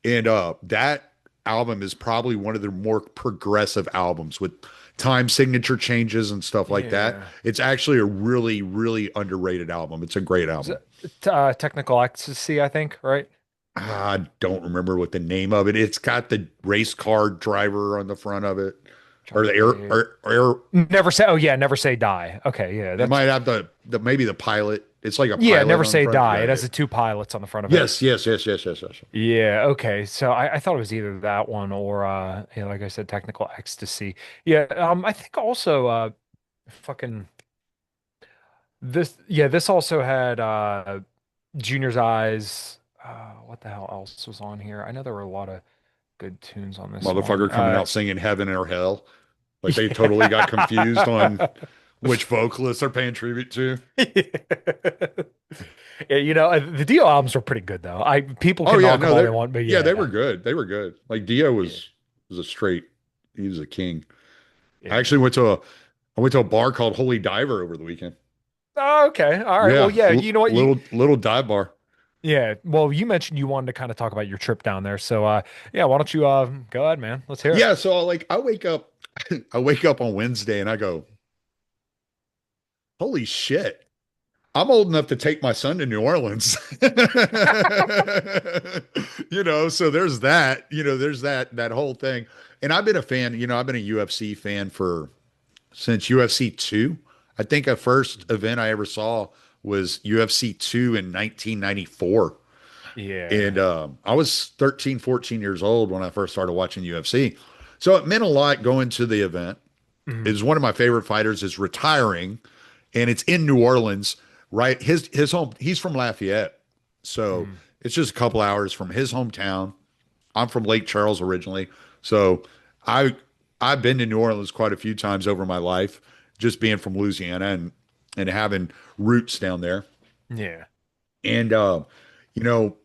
[SPEAKER 1] And that album is probably one of their more progressive albums with time signature changes and stuff like that.
[SPEAKER 2] Yeah.
[SPEAKER 1] It's actually a really, really underrated album. It's a great
[SPEAKER 2] Is
[SPEAKER 1] album.
[SPEAKER 2] it Technical Ecstasy, I think, right?
[SPEAKER 1] I don't remember what the name of it. It's got the race car driver on the front of it, or
[SPEAKER 2] Johnny
[SPEAKER 1] the air,
[SPEAKER 2] Blade.
[SPEAKER 1] air.
[SPEAKER 2] Never say, oh yeah, Never Say Die. Okay, yeah,
[SPEAKER 1] It might
[SPEAKER 2] that's
[SPEAKER 1] have the maybe the pilot. It's like a
[SPEAKER 2] yeah,
[SPEAKER 1] pilot
[SPEAKER 2] Never
[SPEAKER 1] on the
[SPEAKER 2] Say
[SPEAKER 1] front.
[SPEAKER 2] Die.
[SPEAKER 1] Yeah,
[SPEAKER 2] It
[SPEAKER 1] yeah.
[SPEAKER 2] has the two pilots on the front of it.
[SPEAKER 1] Yes, yes, yes, yes, yes, yes.
[SPEAKER 2] Yeah, okay. So I thought it was either that one or yeah, like I said, Technical Ecstasy. Yeah, I think also fucking this yeah, this also had Junior's Eyes. What the hell else was on here? I know there were a lot of good tunes on this one.
[SPEAKER 1] Motherfucker coming out singing "Heaven or Hell," like they totally got confused on
[SPEAKER 2] Yeah.
[SPEAKER 1] which vocalists they're paying tribute to.
[SPEAKER 2] Yeah, the Dio albums were pretty good though. I people
[SPEAKER 1] Oh
[SPEAKER 2] can
[SPEAKER 1] yeah,
[SPEAKER 2] knock them
[SPEAKER 1] no,
[SPEAKER 2] all
[SPEAKER 1] they
[SPEAKER 2] they want, but
[SPEAKER 1] yeah, they were
[SPEAKER 2] yeah.
[SPEAKER 1] good. They were good. Like Dio
[SPEAKER 2] Yeah.
[SPEAKER 1] was a straight. He was a king. I
[SPEAKER 2] Yeah.
[SPEAKER 1] actually went to a bar called Holy Diver over the weekend.
[SPEAKER 2] Oh, okay. All right. Well,
[SPEAKER 1] Yeah,
[SPEAKER 2] yeah, you know what?
[SPEAKER 1] little dive bar.
[SPEAKER 2] Yeah. Well, you mentioned you wanted to kind of talk about your trip down there. So yeah, why don't you go ahead, man? Let's hear it.
[SPEAKER 1] Yeah, so like I wake up I wake up on Wednesday and I go, "Holy shit. I'm old enough to take my son to New Orleans." So there's that, there's that whole thing. And I've been a fan, I've been a UFC fan for since UFC 2. I think the first event I ever saw was UFC 2 in 1994. And
[SPEAKER 2] Yeah.
[SPEAKER 1] I was 13, 14 years old when I first started watching UFC. So it meant a lot going to the event.
[SPEAKER 2] Mhm.
[SPEAKER 1] Is one of my favorite fighters is retiring, and it's in New Orleans, right? His home. He's from Lafayette, so
[SPEAKER 2] Mhm.
[SPEAKER 1] it's just a couple hours from his hometown. I'm from Lake Charles originally, so I I've been to New Orleans quite a few times over my life, just being from Louisiana and having roots down there.
[SPEAKER 2] Yeah.
[SPEAKER 1] And you know,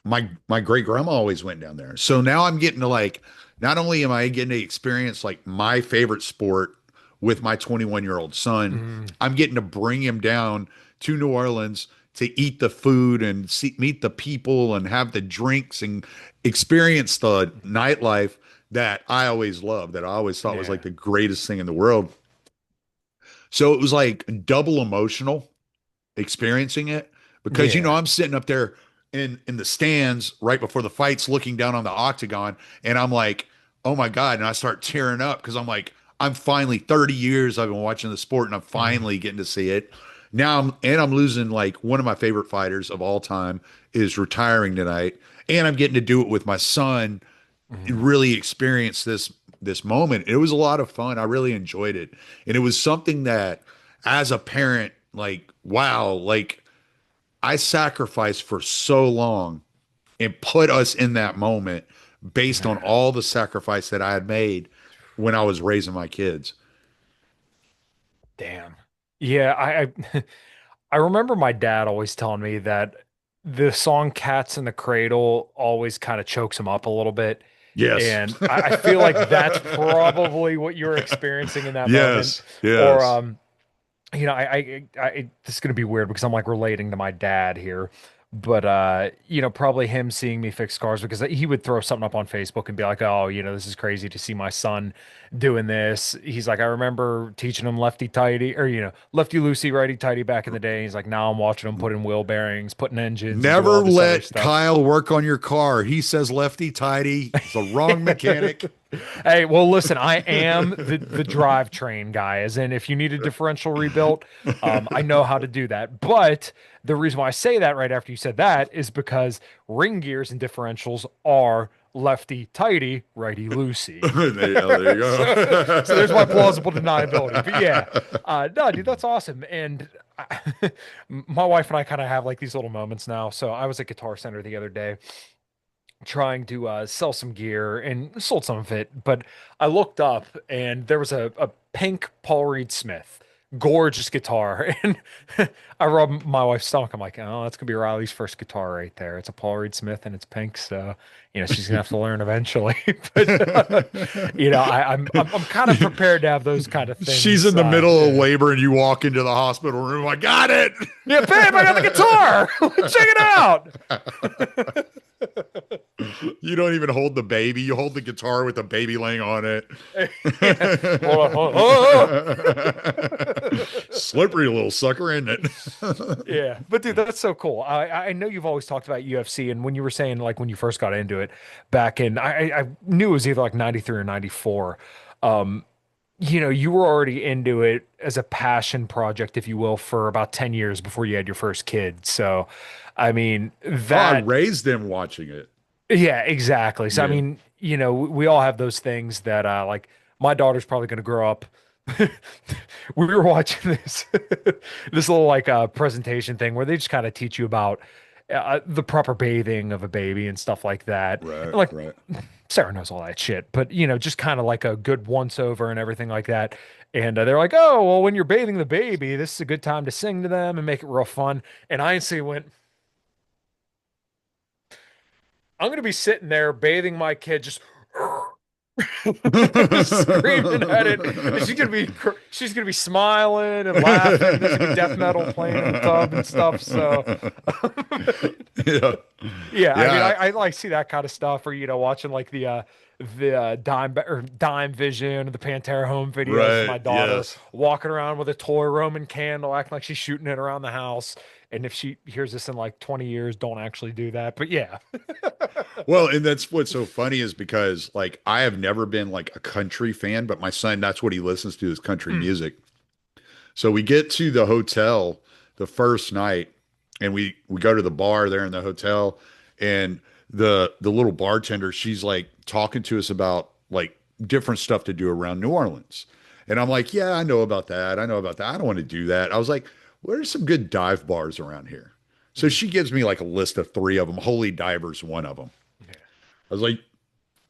[SPEAKER 1] my great grandma always went down there. So now I'm getting to like, not only am I getting to experience like my favorite sport with my 21-year-old son,
[SPEAKER 2] Mm,
[SPEAKER 1] I'm getting to bring him down to New Orleans to eat the food and meet the people and have the drinks and experience the nightlife that I always loved, that I always thought was like
[SPEAKER 2] yeah.
[SPEAKER 1] the greatest thing in the world. So it was like double emotional experiencing it because
[SPEAKER 2] Yeah.
[SPEAKER 1] I'm sitting up there in the stands right before the fights looking down on the octagon and I'm like, "Oh my God." And I start tearing up because I'm like, I'm finally 30 years I've been watching the sport and I'm
[SPEAKER 2] Mm,
[SPEAKER 1] finally getting to see it. Now I'm losing like one of my favorite fighters of all time is retiring tonight and I'm getting to do it with my son,
[SPEAKER 2] mm,
[SPEAKER 1] really experience this moment. It was a lot of fun. I really enjoyed it. And it was something that as a parent, like, wow, like I sacrificed for so long and put us in that moment based on all the sacrifice that I had made when I was raising my kids.
[SPEAKER 2] damn. Yeah, I remember my dad always telling me that the song Cats in the Cradle always kind of chokes him up a little bit.
[SPEAKER 1] Yes.
[SPEAKER 2] And I feel like that's probably what you're experiencing in that moment.
[SPEAKER 1] Yes.
[SPEAKER 2] Or
[SPEAKER 1] Yes.
[SPEAKER 2] this is gonna be weird because I'm like relating to my dad here, but probably him seeing me fix cars because he would throw something up on Facebook and be like, "Oh, this is crazy to see my son doing this." He's like, "I remember teaching him lefty tighty or lefty loosey, righty tighty back in the day." He's like, "Now I'm watching him put in wheel bearings, putting engines, and do
[SPEAKER 1] Never
[SPEAKER 2] all this other
[SPEAKER 1] let
[SPEAKER 2] stuff."
[SPEAKER 1] Kyle work on your car. He says lefty tighty. He's a wrong mechanic.
[SPEAKER 2] Hey, well, listen, I am the drivetrain guy, as in if you need a differential rebuilt, I know how to do that. But the reason why I say that right after you said that is because ring gears and differentials are lefty tighty, righty loosey.
[SPEAKER 1] There you
[SPEAKER 2] So there's my
[SPEAKER 1] go.
[SPEAKER 2] plausible deniability. But yeah, no, dude, that's awesome. And my wife and I kind of have like these little moments now. So I was at Guitar Center the other day trying to sell some gear and sold some of it. But I looked up and there was a pink Paul Reed Smith, gorgeous guitar. And I rubbed my wife's stomach. I'm like, oh, that's gonna be Riley's first guitar right there. It's a Paul Reed Smith and it's pink. So, she's gonna have to learn eventually. But I'm kind of prepared to have those kind of
[SPEAKER 1] She's
[SPEAKER 2] things.
[SPEAKER 1] in the middle of
[SPEAKER 2] Yeah.
[SPEAKER 1] labor and you walk into the hospital room. I got it.
[SPEAKER 2] Yeah, babe, I got the guitar. Check it out.
[SPEAKER 1] You don't even hold the baby. You hold the guitar with the baby laying on it.
[SPEAKER 2] Yeah. Hold on, hold on.
[SPEAKER 1] Slippery little sucker, isn't it?
[SPEAKER 2] Yeah, but dude, that's so cool. I know you've always talked about UFC, and when you were saying like when you first got into it back in, I knew it was either like 93 or 94. Um, you were already into it as a passion project, if you will, for about 10 years before you had your first kid. So, I mean,
[SPEAKER 1] Oh, I
[SPEAKER 2] that
[SPEAKER 1] raised them watching it.
[SPEAKER 2] yeah, exactly. So I
[SPEAKER 1] Yeah.
[SPEAKER 2] mean, we all have those things that like my daughter's probably going to grow up. We were watching this this little like presentation thing where they just kind of teach you about the proper bathing of a baby and stuff like that.
[SPEAKER 1] Right,
[SPEAKER 2] And like
[SPEAKER 1] right.
[SPEAKER 2] Sarah knows all that shit, but just kind of like a good once over and everything like that. And they're like, "Oh, well, when you're bathing the baby, this is a good time to sing to them and make it real fun." And I instantly went, I'm gonna be sitting there bathing my kid, just screaming at it, and she's gonna be smiling and laughing. There's gonna be death metal playing in the tub and stuff. So,
[SPEAKER 1] Yeah.
[SPEAKER 2] yeah, I mean,
[SPEAKER 1] Yeah.
[SPEAKER 2] I like see that kind of stuff, or watching like the Dime Vision or the Pantera Home videos of
[SPEAKER 1] Right.
[SPEAKER 2] my daughter
[SPEAKER 1] Yes.
[SPEAKER 2] walking around with a toy Roman candle, acting like she's shooting it around the house. And if she hears this in like 20 years, don't actually do that. But yeah.
[SPEAKER 1] Well, and that's what's so funny is because like I have never been like a country fan, but my son, that's what he listens to is country
[SPEAKER 2] Mm,
[SPEAKER 1] music. So we get to the hotel the first night and we go to the bar there in the hotel and the little bartender, she's like talking to us about like different stuff to do around New Orleans. And I'm like, "Yeah, I know about that. I know about that. I don't want to do that." I was like, "What are some good dive bars around here?" So
[SPEAKER 2] mm,
[SPEAKER 1] she gives me like a list of three of them. Holy Diver's one of them. I was like,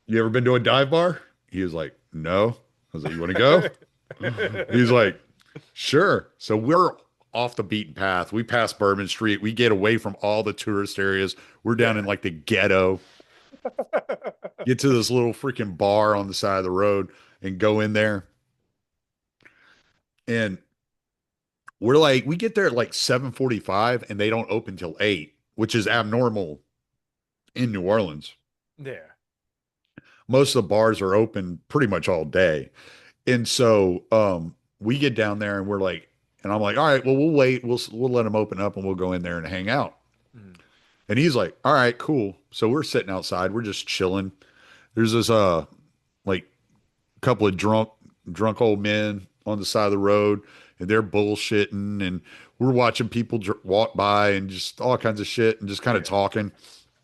[SPEAKER 1] "You ever been to a dive bar?" He was like, "No." I was like, "You want to go?"
[SPEAKER 2] yeah.
[SPEAKER 1] He's like, "Sure." So we're off the beaten path. We pass Bourbon Street. We get away from all the tourist areas. We're down in
[SPEAKER 2] Yeah.
[SPEAKER 1] like the ghetto. Get to this little freaking bar on the side of the road and go in there. And we're like, we get there at like 7:45 and they don't open till 8, which is
[SPEAKER 2] Mm.
[SPEAKER 1] abnormal in New Orleans.
[SPEAKER 2] Yeah.
[SPEAKER 1] Most of the bars are open pretty much all day. And so we get down there and we're like, and I'm like, all right, well, we'll wait. We'll let them open up and we'll go in there and hang out.
[SPEAKER 2] Mm.
[SPEAKER 1] And he's like, all right, cool. So we're sitting outside, we're just chilling. There's this like couple of drunk old men on the side of the road and they're bullshitting and we're watching people walk by and just all kinds of shit and just kind of
[SPEAKER 2] Yeah.
[SPEAKER 1] talking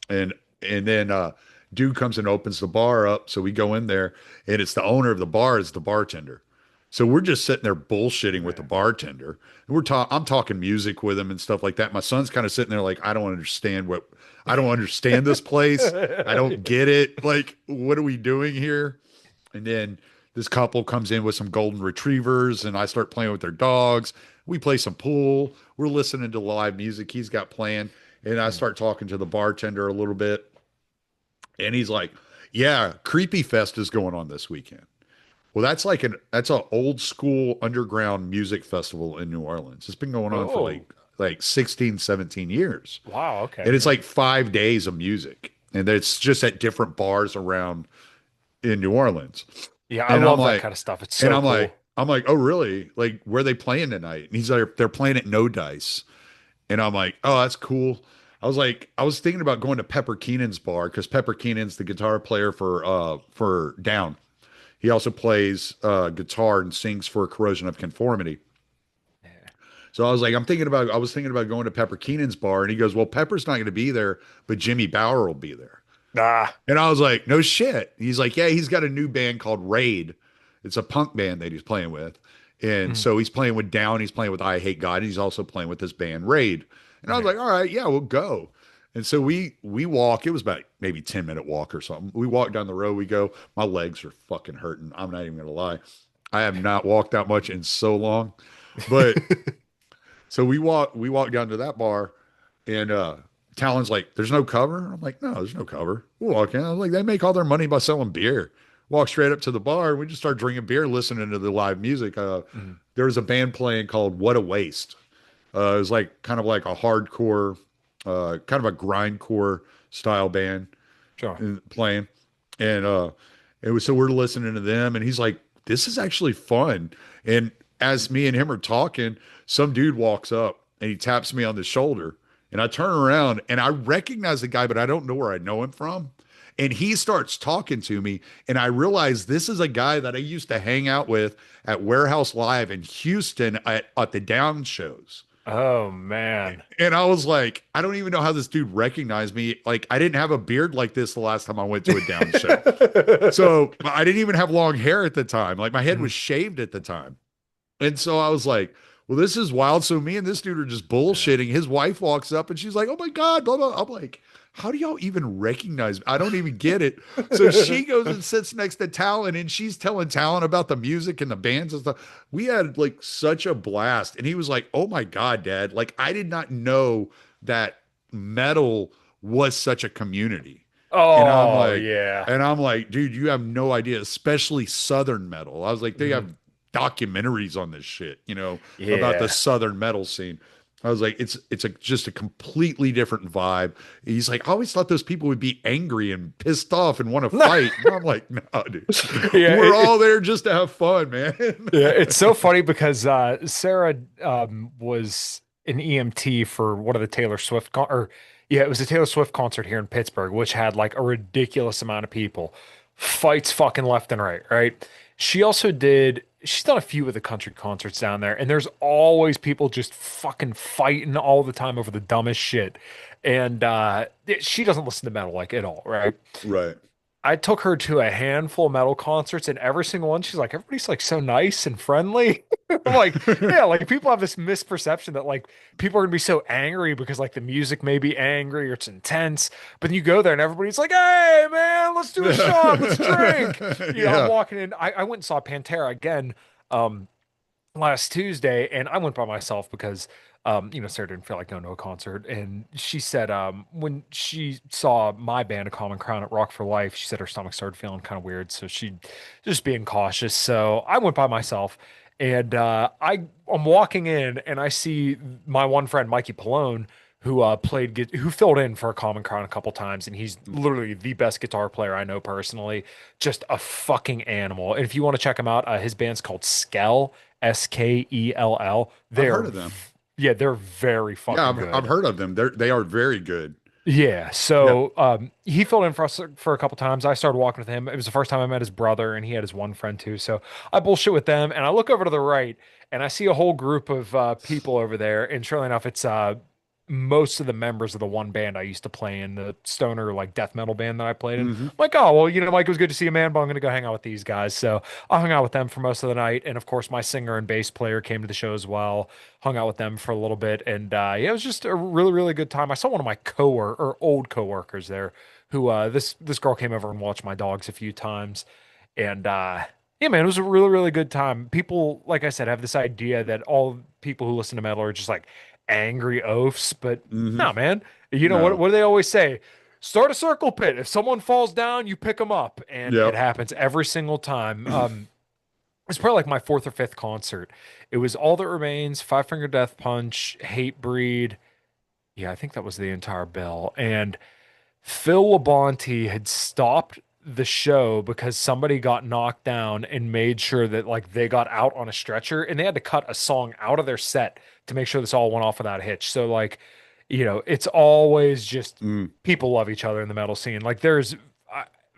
[SPEAKER 1] and then dude comes and opens the bar up, so we go in there and it's the owner of the bar is the bartender. So we're just sitting there bullshitting with the
[SPEAKER 2] Yeah.
[SPEAKER 1] bartender and I'm talking music with him and stuff like that. My son's kind of sitting there like I don't understand this place. I don't get it. Like, what are we doing here? And then this couple comes in with some golden retrievers, and I start playing with their dogs. We play some pool. We're listening to live music he's got playing. And I
[SPEAKER 2] Mm.
[SPEAKER 1] start talking to the bartender a little bit. And he's like, yeah, Creepy Fest is going on this weekend. Well, that's an old school underground music festival in New Orleans. It's been going on for
[SPEAKER 2] Oh,
[SPEAKER 1] like 16, 17 years.
[SPEAKER 2] wow.
[SPEAKER 1] And
[SPEAKER 2] Okay.
[SPEAKER 1] it's
[SPEAKER 2] Yeah.
[SPEAKER 1] like 5 days of music. And it's just at different bars around in New Orleans.
[SPEAKER 2] Yeah, I
[SPEAKER 1] And I'm
[SPEAKER 2] love that
[SPEAKER 1] like,
[SPEAKER 2] kind of stuff. It's
[SPEAKER 1] and
[SPEAKER 2] so cool.
[SPEAKER 1] I'm like, oh really? Like, where are they playing tonight? And he's like, they're playing at No Dice. And I'm like, oh, that's cool. I was thinking about going to Pepper Keenan's bar because Pepper Keenan's the guitar player for Down. He also plays guitar and sings for Corrosion of Conformity.
[SPEAKER 2] Yeah.
[SPEAKER 1] So I was thinking about going to Pepper Keenan's bar, and he goes, well, Pepper's not going to be there, but Jimmy Bauer will be there.
[SPEAKER 2] Ah.
[SPEAKER 1] And I was like, no shit. He's like, yeah, he's got a new band called Raid. It's a punk band that he's playing with. And
[SPEAKER 2] Mm.
[SPEAKER 1] so he's playing with Down, he's playing with I Hate God, and he's also playing with this band Raid. And I was
[SPEAKER 2] Yeah.
[SPEAKER 1] like, all right, yeah, we'll go. And so we walk, it was about maybe 10-minute walk or something. We walk down the road, we go, my legs are fucking hurting. I'm not even gonna lie. I have not walked that much in so long. But so we walk down to that bar and Talon's like, there's no cover. I'm like, no, there's no cover. We'll walk in. I was like, they make all their money by selling beer. Walk straight up to the bar. We just start drinking beer, listening to the live music.
[SPEAKER 2] Mm.
[SPEAKER 1] There was a band playing called What a Waste. It was like kind of like a hardcore, kind of a grindcore style band
[SPEAKER 2] Sure.
[SPEAKER 1] playing. And it was so we're listening to them, and he's like, "This is actually fun." And as me and him are talking, some dude walks up and he taps me on the shoulder, and I turn around and I recognize the guy, but I don't know where I know him from. And he starts talking to me, and I realize this is a guy that I used to hang out with at Warehouse Live in Houston at the Down shows.
[SPEAKER 2] Oh man.
[SPEAKER 1] And I was like, I don't even know how this dude recognized me. Like, I didn't have a beard like this the last time I went to a Down show. So I didn't even have long hair at the time. Like, my head was
[SPEAKER 2] Mm.
[SPEAKER 1] shaved at the time. And so I was like, well, this is wild. So me and this dude are just
[SPEAKER 2] Yeah.
[SPEAKER 1] bullshitting. His wife walks up and she's like, oh my God, blah, blah. I'm like, how do y'all even recognize me? I don't even get it. So she goes and sits next to Talon and she's telling Talon about the music and the bands and stuff. We had like such a blast. And he was like, oh my God, Dad. Like, I did not know that metal was such a community. And I'm
[SPEAKER 2] Oh
[SPEAKER 1] like,
[SPEAKER 2] yeah.
[SPEAKER 1] dude, you have no idea, especially Southern metal. I was like, they
[SPEAKER 2] Mm.
[SPEAKER 1] have documentaries on this shit, about the
[SPEAKER 2] Yeah.
[SPEAKER 1] Southern metal scene. I was like, just a completely different vibe. He's like, I always thought those people would be angry and pissed off and want to fight. And I'm like, no, dude,
[SPEAKER 2] Yeah,
[SPEAKER 1] we're all there just to have fun, man.
[SPEAKER 2] yeah, it's so funny because Sarah was an EMT for one of the Taylor Swift or yeah, it was a Taylor Swift concert here in Pittsburgh, which had like a ridiculous amount of people, fights fucking left and right, right? She's done a few of the country concerts down there, and there's always people just fucking fighting all the time over the dumbest shit. And she doesn't listen to metal like at all, right?
[SPEAKER 1] Right.
[SPEAKER 2] I took her to a handful of metal concerts, and every single one, she's like, everybody's like so nice and friendly. I'm like, yeah, like people have this misperception that like people are gonna be so angry because like the music may be angry or it's intense, but then you go there and everybody's like, hey man, let's do a shot, let's drink. You know, I'm
[SPEAKER 1] Yeah.
[SPEAKER 2] walking in. I went and saw Pantera again. Um, last Tuesday, and I went by myself because Sarah didn't feel like going to a concert. And she said when she saw my band, A Common Crown at Rock for Life, she said her stomach started feeling kind of weird. So she just being cautious. So I went by myself. And I'm walking in and I see my one friend Mikey Pallone, who who filled in for a Common Crown a couple times, and he's literally the best guitar player I know personally. Just a fucking animal. And if you want to check him out, his band's called Skell, Skell.
[SPEAKER 1] I've heard of them.
[SPEAKER 2] Yeah, they're very
[SPEAKER 1] Yeah,
[SPEAKER 2] fucking
[SPEAKER 1] I've
[SPEAKER 2] good.
[SPEAKER 1] heard of them. They are very good.
[SPEAKER 2] Yeah,
[SPEAKER 1] Yeah.
[SPEAKER 2] so he filled in for us for a couple times. I started walking with him. It was the first time I met his brother, and he had his one friend too. So I bullshit with them, and I look over to the right, and I see a whole group of people over there. And surely enough, it's most of the members of the one band I used to play in, the stoner like death metal band that I played in. I'm
[SPEAKER 1] Hmm.
[SPEAKER 2] like, oh well, Mike, it was good to see you, man. But I'm gonna go hang out with these guys. So I hung out with them for most of the night, and of course, my singer and bass player came to the show as well. Hung out with them for a little bit, and yeah, it was just a really, really good time. I saw one of my coworker or old coworkers there, who this girl came over and watched my dogs a few times, and yeah, man, it was a really, really good time. People, like I said, have this idea that all people who listen to metal are just like angry oafs, but
[SPEAKER 1] Hmm.
[SPEAKER 2] no, man.
[SPEAKER 1] No.
[SPEAKER 2] What do they always say? Start a circle pit. If someone falls down, you pick them up, and it
[SPEAKER 1] Yep.
[SPEAKER 2] happens every single time. It's probably like my fourth or fifth concert. It was All That Remains, Five Finger Death Punch, Hatebreed. Yeah, I think that was the entire bill. And Phil Labonte had stopped the show because somebody got knocked down and made sure that like they got out on a stretcher, and they had to cut a song out of their set to make sure this all went off without a hitch. So like, it's always just
[SPEAKER 1] Mm.
[SPEAKER 2] people love each other in the metal scene. Like there's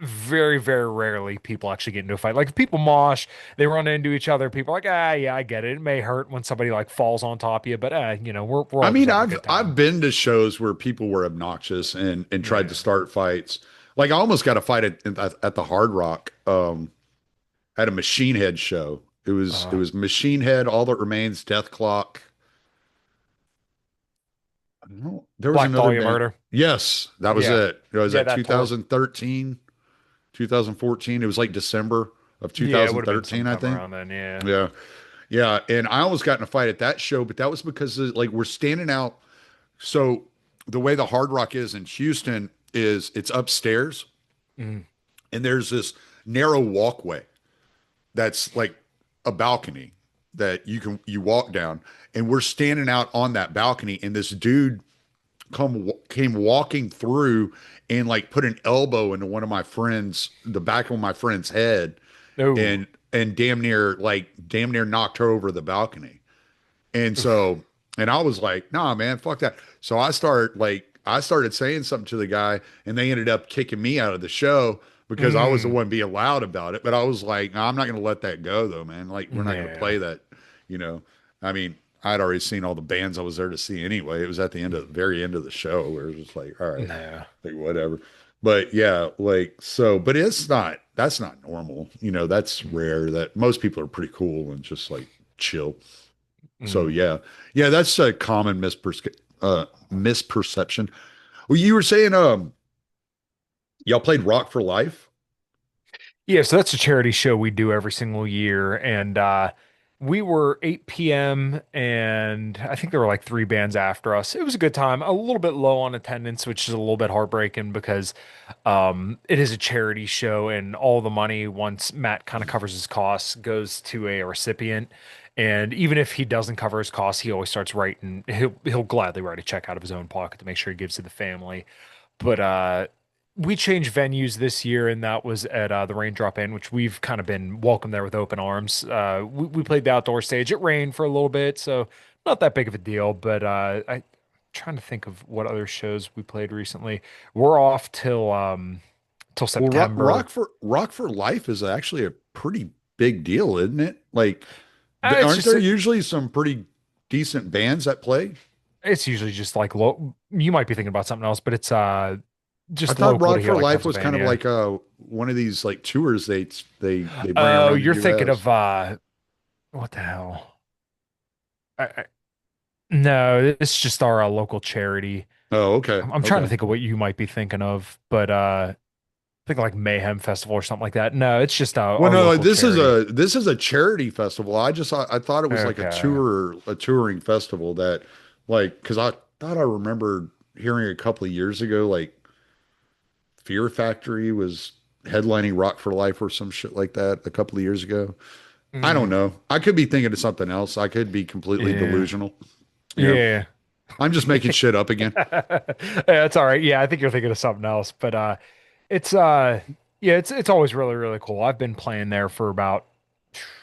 [SPEAKER 2] very, very rarely people actually get into a fight. Like if people mosh, they run into each other. People are like, yeah, I get it. It may hurt when somebody like falls on top of you, but we're
[SPEAKER 1] I
[SPEAKER 2] all just
[SPEAKER 1] mean,
[SPEAKER 2] having a
[SPEAKER 1] I've
[SPEAKER 2] good
[SPEAKER 1] I've
[SPEAKER 2] time.
[SPEAKER 1] been to shows where people were obnoxious and tried to
[SPEAKER 2] Yeah.
[SPEAKER 1] start fights. Like I almost got a fight at the Hard Rock at a Machine Head show. It
[SPEAKER 2] Uh,
[SPEAKER 1] was Machine Head, All That Remains, Death Clock. I don't know. There was
[SPEAKER 2] Black
[SPEAKER 1] another
[SPEAKER 2] Dahlia
[SPEAKER 1] band.
[SPEAKER 2] Murder.
[SPEAKER 1] Yes, that was
[SPEAKER 2] Yeah.
[SPEAKER 1] it. It was
[SPEAKER 2] Yeah,
[SPEAKER 1] at
[SPEAKER 2] that tour.
[SPEAKER 1] 2013, 2014. It was like December of
[SPEAKER 2] Yeah, it would have been
[SPEAKER 1] 2013, I
[SPEAKER 2] sometime
[SPEAKER 1] think.
[SPEAKER 2] around then. Yeah.
[SPEAKER 1] Yeah. Yeah. And I almost got in a fight at that show, but that was because like we're standing out. So the way the Hard Rock is in Houston is it's upstairs
[SPEAKER 2] Mm.
[SPEAKER 1] and there's this narrow walkway that's like a balcony that you walk down, and we're standing out on that balcony, and this dude came walking through and like put an elbow into the back of my friend's head,
[SPEAKER 2] Oh.
[SPEAKER 1] and damn near knocked her over the balcony. And
[SPEAKER 2] Oof.
[SPEAKER 1] so, and I was like, nah, man, fuck that. So I started saying something to the guy, and they ended up kicking me out of the show because I was the
[SPEAKER 2] Mm.
[SPEAKER 1] one being loud about it. But I was like, nah, I'm not going to let that go though, man. Like, we're not going to
[SPEAKER 2] Yeah.
[SPEAKER 1] play that, you know. I mean, I'd already seen all the bands I was there to see anyway. It was at the very end of the show where it was just like, all right,
[SPEAKER 2] No.
[SPEAKER 1] like whatever. But yeah, like so, but that's not normal. That's rare. That most people are pretty cool and just like chill. So
[SPEAKER 2] Mm.
[SPEAKER 1] yeah, yeah, that's a common misperception. Well, you were saying y'all played Rock for Life.
[SPEAKER 2] Yeah, so that's a charity show we do every single year. And we were 8 p.m. and I think there were like three bands after us. It was a good time. A little bit low on attendance, which is a little bit heartbreaking because it is a charity show and all the money, once Matt kind of covers his costs, goes to a recipient. And even if he doesn't cover his costs, he always starts writing. He'll gladly write a check out of his own pocket to make sure he gives to the family. But we changed venues this year, and that was at the Raindrop Inn, which we've kind of been welcomed there with open arms. We played the outdoor stage. It rained for a little bit, so not that big of a deal. But I'm trying to think of what other shows we played recently. We're off till
[SPEAKER 1] Well,
[SPEAKER 2] September.
[SPEAKER 1] Rock for Life is actually a pretty big deal, isn't it? Like,
[SPEAKER 2] It's
[SPEAKER 1] aren't
[SPEAKER 2] just
[SPEAKER 1] there usually some pretty decent bands that play?
[SPEAKER 2] it's usually just like you might be thinking about something else, but it's
[SPEAKER 1] I
[SPEAKER 2] just
[SPEAKER 1] thought
[SPEAKER 2] local to
[SPEAKER 1] Rock
[SPEAKER 2] here,
[SPEAKER 1] for
[SPEAKER 2] like
[SPEAKER 1] Life was kind of
[SPEAKER 2] Pennsylvania.
[SPEAKER 1] like one of these like tours they bring
[SPEAKER 2] Oh,
[SPEAKER 1] around the
[SPEAKER 2] you're thinking
[SPEAKER 1] U.S.
[SPEAKER 2] of what the hell? I, No, it's just our local charity.
[SPEAKER 1] Oh, okay,
[SPEAKER 2] I'm trying to
[SPEAKER 1] okay.
[SPEAKER 2] think of what you might be thinking of, but think like Mayhem Festival or something like that. No, it's just
[SPEAKER 1] Well,
[SPEAKER 2] our
[SPEAKER 1] no,
[SPEAKER 2] local charity.
[SPEAKER 1] this is a charity festival. I thought it was like
[SPEAKER 2] Okay.
[SPEAKER 1] a touring festival that like because I thought I remember hearing a couple of years ago like Fear Factory was headlining Rock for Life or some shit like that a couple of years ago. I don't
[SPEAKER 2] Mm,
[SPEAKER 1] know. I could be thinking of something else. I could be completely
[SPEAKER 2] yeah.
[SPEAKER 1] delusional. You know,
[SPEAKER 2] Yeah.
[SPEAKER 1] I'm just making shit up again.
[SPEAKER 2] Yeah, it's all right. Yeah, I think you're thinking of something else, but it's yeah, it's always really really cool. I've been playing there for about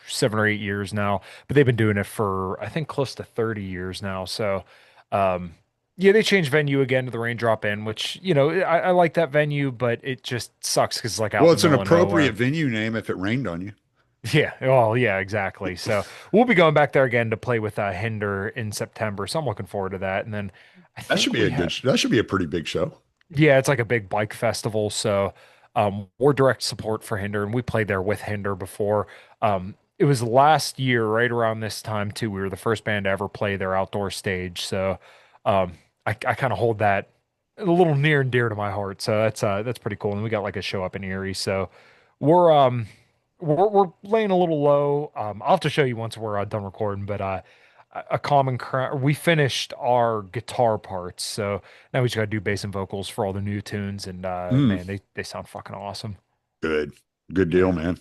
[SPEAKER 2] 7 or 8 years now, but they've been doing it for I think close to 30 years now. So, um yeah, they changed venue again to the Raindrop Inn, which, I like that venue, but it just sucks because it's like out
[SPEAKER 1] Well,
[SPEAKER 2] in the
[SPEAKER 1] it's an
[SPEAKER 2] middle of
[SPEAKER 1] appropriate
[SPEAKER 2] nowhere.
[SPEAKER 1] venue name if it rained on you.
[SPEAKER 2] Yeah, well, yeah, exactly. So we'll be going back there again to play with Hinder in September. So I'm looking forward to that. And then I
[SPEAKER 1] That should
[SPEAKER 2] think
[SPEAKER 1] be
[SPEAKER 2] we
[SPEAKER 1] a good,
[SPEAKER 2] have
[SPEAKER 1] that should be a pretty big show.
[SPEAKER 2] yeah, it's like a big bike festival. So we're direct support for Hinder, and we played there with Hinder before. It was last year, right around this time too. We were the first band to ever play their outdoor stage. So um, I kind of hold that a little near and dear to my heart. So that's pretty cool. And we got like a show up in Erie. So we're um we're laying a little low. I'll have to show you once we're done recording, but a common we finished our guitar parts. So now we just got to do bass and vocals for all the new tunes, and
[SPEAKER 1] Mm,
[SPEAKER 2] man, they sound fucking awesome.
[SPEAKER 1] good, good deal,
[SPEAKER 2] Yeah.
[SPEAKER 1] man.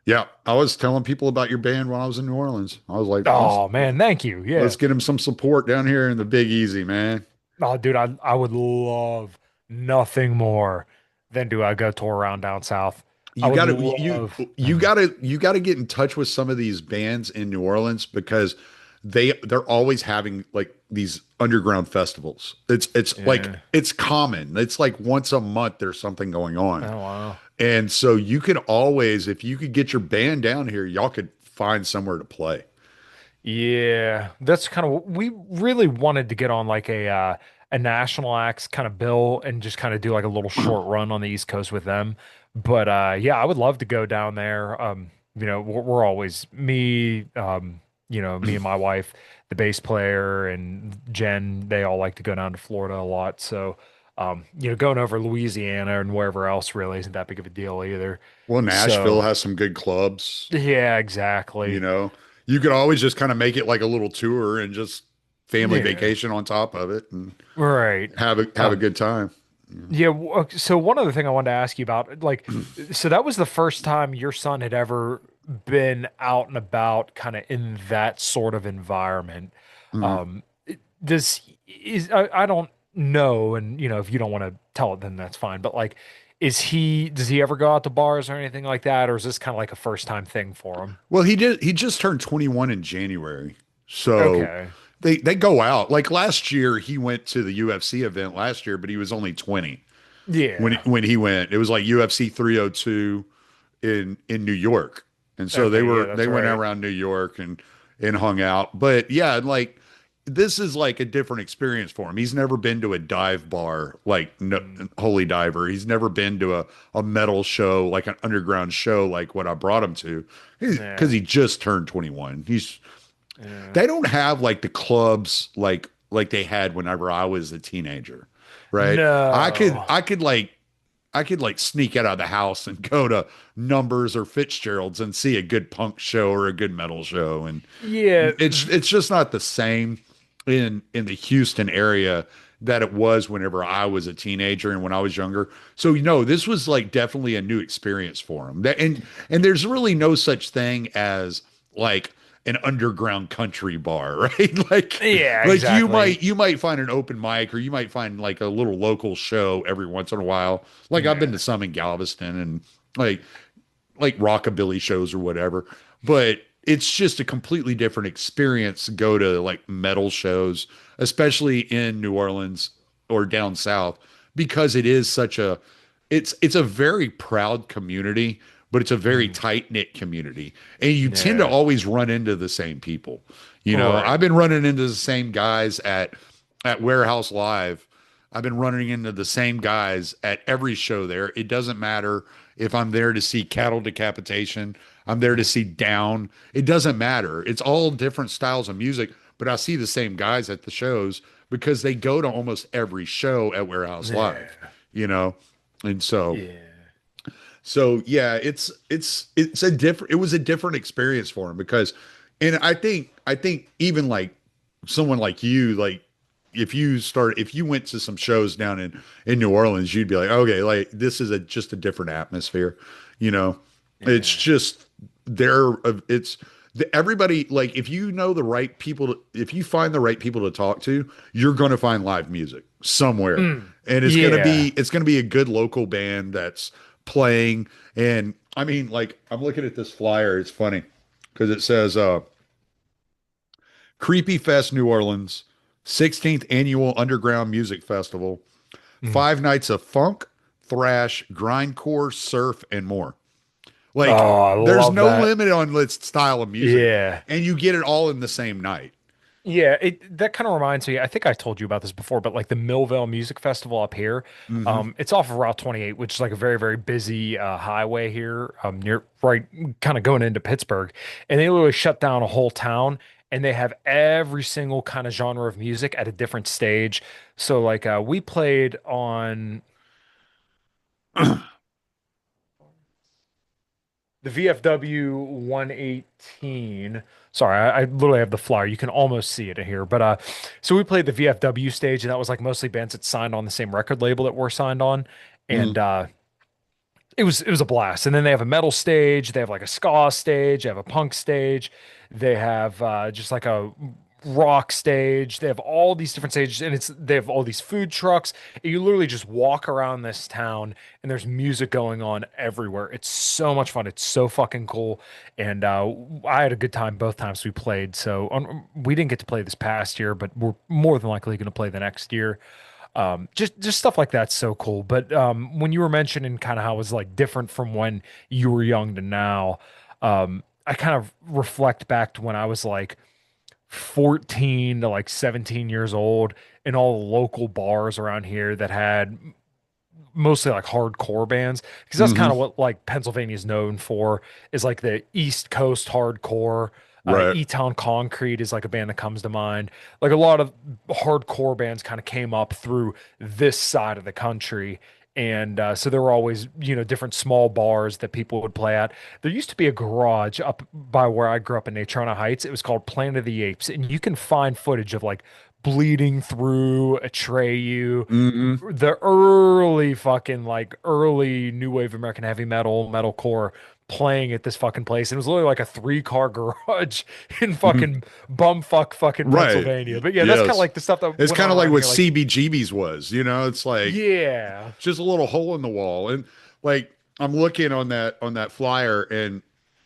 [SPEAKER 1] Yeah, I was telling people about your band when I was in New Orleans. I was like,
[SPEAKER 2] Oh man, thank you.
[SPEAKER 1] let's
[SPEAKER 2] Yeah.
[SPEAKER 1] get him some support down here in the Big Easy, man.
[SPEAKER 2] Oh, dude, I would love nothing more than to go tour around down south. I
[SPEAKER 1] You
[SPEAKER 2] would
[SPEAKER 1] got to
[SPEAKER 2] love.
[SPEAKER 1] you got to get in touch with some of these bands in New Orleans because they're always having like these underground festivals. It's like
[SPEAKER 2] Yeah.
[SPEAKER 1] it's common. It's like once a month there's something going on.
[SPEAKER 2] Oh wow.
[SPEAKER 1] And so you could always, if you could get your band down here, y'all could find somewhere to play.
[SPEAKER 2] Yeah, that's kind of we really wanted to get on like a national acts kind of bill and just kind of do like a little short run on the East Coast with them. But yeah, I would love to go down there. We're always me and my wife, the bass player and Jen, they all like to go down to Florida a lot. So going over Louisiana and wherever else really isn't that big of a deal either.
[SPEAKER 1] Well, Nashville
[SPEAKER 2] So
[SPEAKER 1] has some good clubs,
[SPEAKER 2] yeah,
[SPEAKER 1] you
[SPEAKER 2] exactly.
[SPEAKER 1] know. You could always just kind of make it like a little tour and just family
[SPEAKER 2] Yeah.
[SPEAKER 1] vacation on top of it and
[SPEAKER 2] Right.
[SPEAKER 1] have a good time.
[SPEAKER 2] Yeah. So one other thing I wanted to ask you about, like, so that was the first time your son had ever been out and about, kind of in that sort of environment.
[SPEAKER 1] Mhm.
[SPEAKER 2] Um, does is I don't know, and if you don't want to tell it, then that's fine. But like, does he ever go out to bars or anything like that, or is this kind of like a first time thing for him?
[SPEAKER 1] Well, he just turned 21 in January. So
[SPEAKER 2] Okay.
[SPEAKER 1] they go out. Like last year he went to the UFC event last year, but he was only 20
[SPEAKER 2] Yeah.
[SPEAKER 1] when he went. It was like UFC 302 in New York. And so
[SPEAKER 2] Okay. Yeah,
[SPEAKER 1] they
[SPEAKER 2] that's
[SPEAKER 1] went
[SPEAKER 2] right.
[SPEAKER 1] around New York and hung out. But yeah, like this is like a different experience for him. He's never been to a dive bar like no,
[SPEAKER 2] Mm,
[SPEAKER 1] Holy Diver. He's never been to a metal show like an underground show like what I brought him to. Because
[SPEAKER 2] yeah.
[SPEAKER 1] he just turned 21.
[SPEAKER 2] Yeah.
[SPEAKER 1] They don't have like the clubs like they had whenever I was a teenager, right?
[SPEAKER 2] No.
[SPEAKER 1] I could like sneak out of the house and go to Numbers or Fitzgerald's and see a good punk show or a good metal show, and
[SPEAKER 2] Yeah.
[SPEAKER 1] it's just not the same in the Houston area that it was whenever I was a teenager and when I was younger. So this was like definitely a new experience for him. And there's really no such thing as like an underground country bar, right?
[SPEAKER 2] Yeah,
[SPEAKER 1] Like
[SPEAKER 2] exactly.
[SPEAKER 1] you might find an open mic or you might find like a little local show every once in a while. Like I've been to
[SPEAKER 2] Yeah.
[SPEAKER 1] some in Galveston and like rockabilly shows or whatever. But it's just a completely different experience to go to like metal shows, especially in New Orleans or down south, because it is such a it's a very proud community, but it's a very
[SPEAKER 2] Mhm.
[SPEAKER 1] tight knit community. And you tend to
[SPEAKER 2] Yeah.
[SPEAKER 1] always run into the same people. I've
[SPEAKER 2] Right.
[SPEAKER 1] been running into the same guys at Warehouse Live. I've been running into the same guys at every show there. It doesn't matter if I'm there to see cattle decapitation, I'm there to
[SPEAKER 2] Mhm.
[SPEAKER 1] see down. It doesn't matter. It's all different styles of music, but I see the same guys at the shows because they go to almost every show at Warehouse Live,
[SPEAKER 2] Yeah.
[SPEAKER 1] you know? And so
[SPEAKER 2] Yeah.
[SPEAKER 1] So yeah, it's a different it was a different experience for him because and I think even like someone like you, like if you went to some shows down in New Orleans, you'd be like, okay, like this is a just a different atmosphere, you know. It's
[SPEAKER 2] Yeah.
[SPEAKER 1] just there it's everybody like if you know the right people if you find the right people to talk to, you're going to find live music somewhere.
[SPEAKER 2] Mm.
[SPEAKER 1] And
[SPEAKER 2] Yeah.
[SPEAKER 1] it's going to be a good local band that's playing. And I mean, like, I'm looking at this flyer. It's funny because it says Creepy Fest New Orleans, 16th Annual Underground Music Festival,
[SPEAKER 2] Mm.
[SPEAKER 1] 5 nights of funk, thrash, grindcore, surf, and more. Like,
[SPEAKER 2] Oh, I
[SPEAKER 1] there's
[SPEAKER 2] love
[SPEAKER 1] no
[SPEAKER 2] that.
[SPEAKER 1] limit on its style of music,
[SPEAKER 2] Yeah.
[SPEAKER 1] and you get it all in the same night.
[SPEAKER 2] Yeah, that kind of reminds me. I think I told you about this before, but like the Millvale Music Festival up here,
[SPEAKER 1] Hmm.
[SPEAKER 2] it's off of Route 28, which is like a very, very busy highway here, near right, kind of going into Pittsburgh, and they literally shut down a whole town, and they have every single kind of genre of music at a different stage. So like we played on the VFW 118. Sorry, I literally have the flyer. You can almost see it in here. But so we played the VFW stage, and that was like mostly bands that signed on the same record label that we're signed on. And
[SPEAKER 1] Hmm.
[SPEAKER 2] it was a blast. And then they have a metal stage, they have like a ska stage, they have a punk stage, they have just like a rock stage. They have all these different stages, and they have all these food trucks. And you literally just walk around this town, and there's music going on everywhere. It's so much fun. It's so fucking cool. And I had a good time both times we played. So we didn't get to play this past year, but we're more than likely going to play the next year. Just stuff like that's so cool. But when you were mentioning kind of how it was like different from when you were young to now, I kind of reflect back to when I was like 14 to like 17 years old in all the local bars around here that had mostly like hardcore bands because that's kind of
[SPEAKER 1] Hmm.
[SPEAKER 2] what like Pennsylvania is known for is like the East Coast hardcore.
[SPEAKER 1] Right.
[SPEAKER 2] E-Town Concrete is like a band that comes to mind. Like a lot of hardcore bands kind of came up through this side of the country. And so there were always, different small bars that people would play at. There used to be a garage up by where I grew up in Natrona Heights. It was called Planet of the Apes. And you can find footage of like bleeding through Atreyu,
[SPEAKER 1] Hmm.
[SPEAKER 2] the early fucking like early new wave American heavy metal, metalcore playing at this fucking place. And it was literally like a three-car garage in fucking bumfuck fucking
[SPEAKER 1] Right.
[SPEAKER 2] Pennsylvania. But yeah, that's kind of
[SPEAKER 1] Yes.
[SPEAKER 2] like the stuff that
[SPEAKER 1] It's
[SPEAKER 2] went
[SPEAKER 1] kind
[SPEAKER 2] on
[SPEAKER 1] of like
[SPEAKER 2] around
[SPEAKER 1] what
[SPEAKER 2] here. Like,
[SPEAKER 1] CBGB's was, it's like
[SPEAKER 2] yeah.
[SPEAKER 1] just a little hole in the wall. And like I'm looking on that flyer and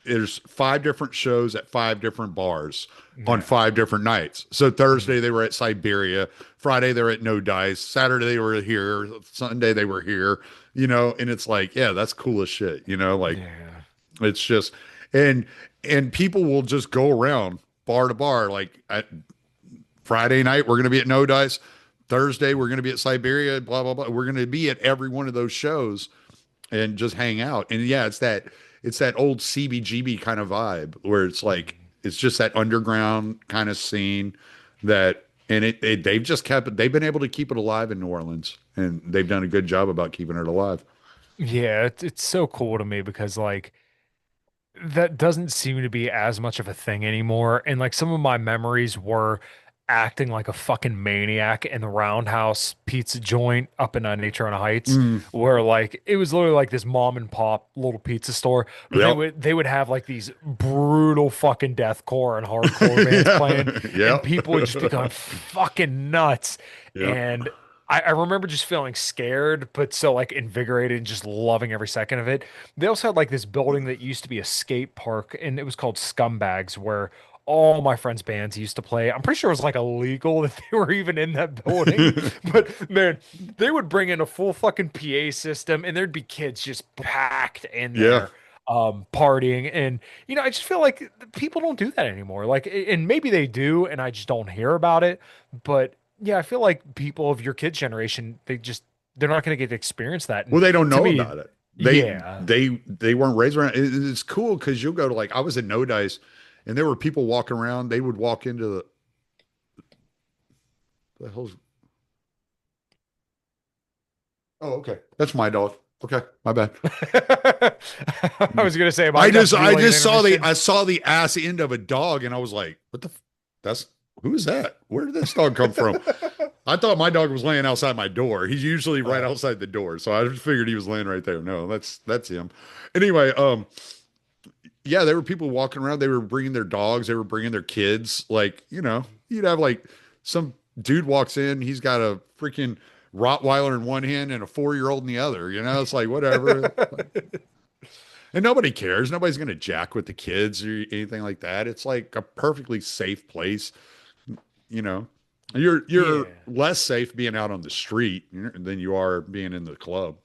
[SPEAKER 1] there's 5 different shows at 5 different bars on
[SPEAKER 2] Yeah.
[SPEAKER 1] 5 different nights. So
[SPEAKER 2] Mhm.
[SPEAKER 1] Thursday they were at Siberia, Friday they were at No Dice, Saturday they were here, Sunday they were here, and it's like, yeah, that's cool as shit, like
[SPEAKER 2] Yeah.
[SPEAKER 1] it's just and and people will just go around bar to bar like at Friday night we're going to be at No Dice. Thursday we're going to be at Siberia, blah blah blah. We're going to be at every one of those shows and just hang out. And yeah, it's that old CBGB kind of vibe where it's like
[SPEAKER 2] Mhm.
[SPEAKER 1] it's just that underground kind of scene that and they've been able to keep it alive in New Orleans and they've done a good job about keeping it alive.
[SPEAKER 2] Yeah, it's so cool to me because like that doesn't seem to be as much of a thing anymore. And like some of my memories were acting like a fucking maniac in the Roundhouse pizza joint up in Natrona Heights,
[SPEAKER 1] Mm,
[SPEAKER 2] where like it was literally like this mom and pop little pizza store, but they
[SPEAKER 1] yep.
[SPEAKER 2] would they would have like these brutal fucking deathcore and hardcore bands playing,
[SPEAKER 1] Yeah.
[SPEAKER 2] and people would just be going fucking nuts.
[SPEAKER 1] Yep.
[SPEAKER 2] And I remember just feeling scared, but so like invigorated and just loving every second of it. They also had like this building that used to be a skate park, and it was called Scumbags, where all my friends' bands used to play. I'm pretty sure it was like illegal that they were even in that building, but man, they would bring in a full fucking PA system, and there'd be kids just packed in
[SPEAKER 1] Yeah.
[SPEAKER 2] there, partying. And I just feel like people don't do that anymore. Like, and maybe they do, and I just don't hear about it. But yeah, I feel like people of your kids' generation, they're not going to get to experience that. And
[SPEAKER 1] Well, they don't
[SPEAKER 2] to
[SPEAKER 1] know
[SPEAKER 2] me,
[SPEAKER 1] about it.
[SPEAKER 2] yeah.
[SPEAKER 1] They weren't raised around. It's cool because you'll go to like I was in No Dice, and there were people walking around. They would walk into the hell's. Oh, okay, that's my dog. Okay, my bad.
[SPEAKER 2] I was gonna say, am I
[SPEAKER 1] I
[SPEAKER 2] gonna have
[SPEAKER 1] just
[SPEAKER 2] to do
[SPEAKER 1] I
[SPEAKER 2] like an
[SPEAKER 1] just saw the
[SPEAKER 2] intermission?
[SPEAKER 1] I saw the ass end of a dog and I was like, what the that's who is that? Where did this dog come from? I thought my dog was laying outside my door. He's usually right
[SPEAKER 2] Uh,
[SPEAKER 1] outside the door. So I just figured he was laying right there. No, that's him. Anyway, yeah, there were people walking around. They were bringing their dogs. They were bringing their kids. Like, you'd have like some dude walks in. He's got a freaking Rottweiler in one hand and a 4-year-old in the other. It's like whatever. And nobody cares. Nobody's going to jack with the kids or anything like that. It's like a perfectly safe place. You know, you're
[SPEAKER 2] yeah.
[SPEAKER 1] less safe being out on the street than you are being in the club.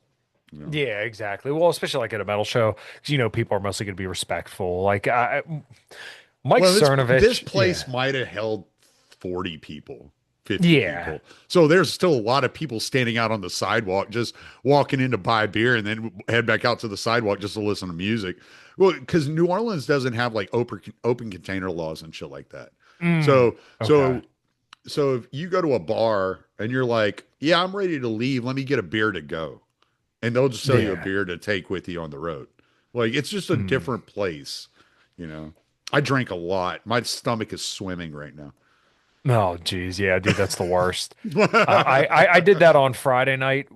[SPEAKER 1] You know.
[SPEAKER 2] Yeah, exactly. Well, especially like at a metal show, because people are mostly going to be respectful. Mike
[SPEAKER 1] Well, this
[SPEAKER 2] Cernovich,
[SPEAKER 1] place
[SPEAKER 2] yeah,
[SPEAKER 1] might have held 40 people, 50
[SPEAKER 2] yeah,
[SPEAKER 1] people. So there's still a lot of people standing out on the sidewalk, just walking in to buy beer and then head back out to the sidewalk just to listen to music. Well, because New Orleans doesn't have like open container laws and shit like that.
[SPEAKER 2] mm,
[SPEAKER 1] So
[SPEAKER 2] okay,
[SPEAKER 1] so so if you go to a bar and you're like, yeah, I'm ready to leave, let me get a beer to go. And they'll just sell you a
[SPEAKER 2] yeah,
[SPEAKER 1] beer to take with you on the road. Like it's just a
[SPEAKER 2] mm.
[SPEAKER 1] different place, you know. I drink a lot. My stomach is swimming right now.
[SPEAKER 2] Oh, geez, yeah, dude, that's the worst. I did that on Friday night.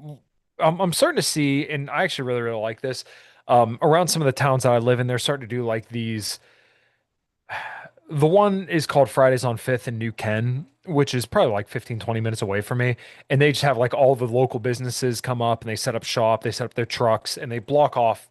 [SPEAKER 2] I'm starting to see, and I actually really like this. Around some of the towns that I live in, they're starting to do like these. The one is called Fridays on Fifth in New Ken, which is probably like 15, 20 minutes away from me. And they just have like all the local businesses come up and they set up shop, they set up their trucks, and they block off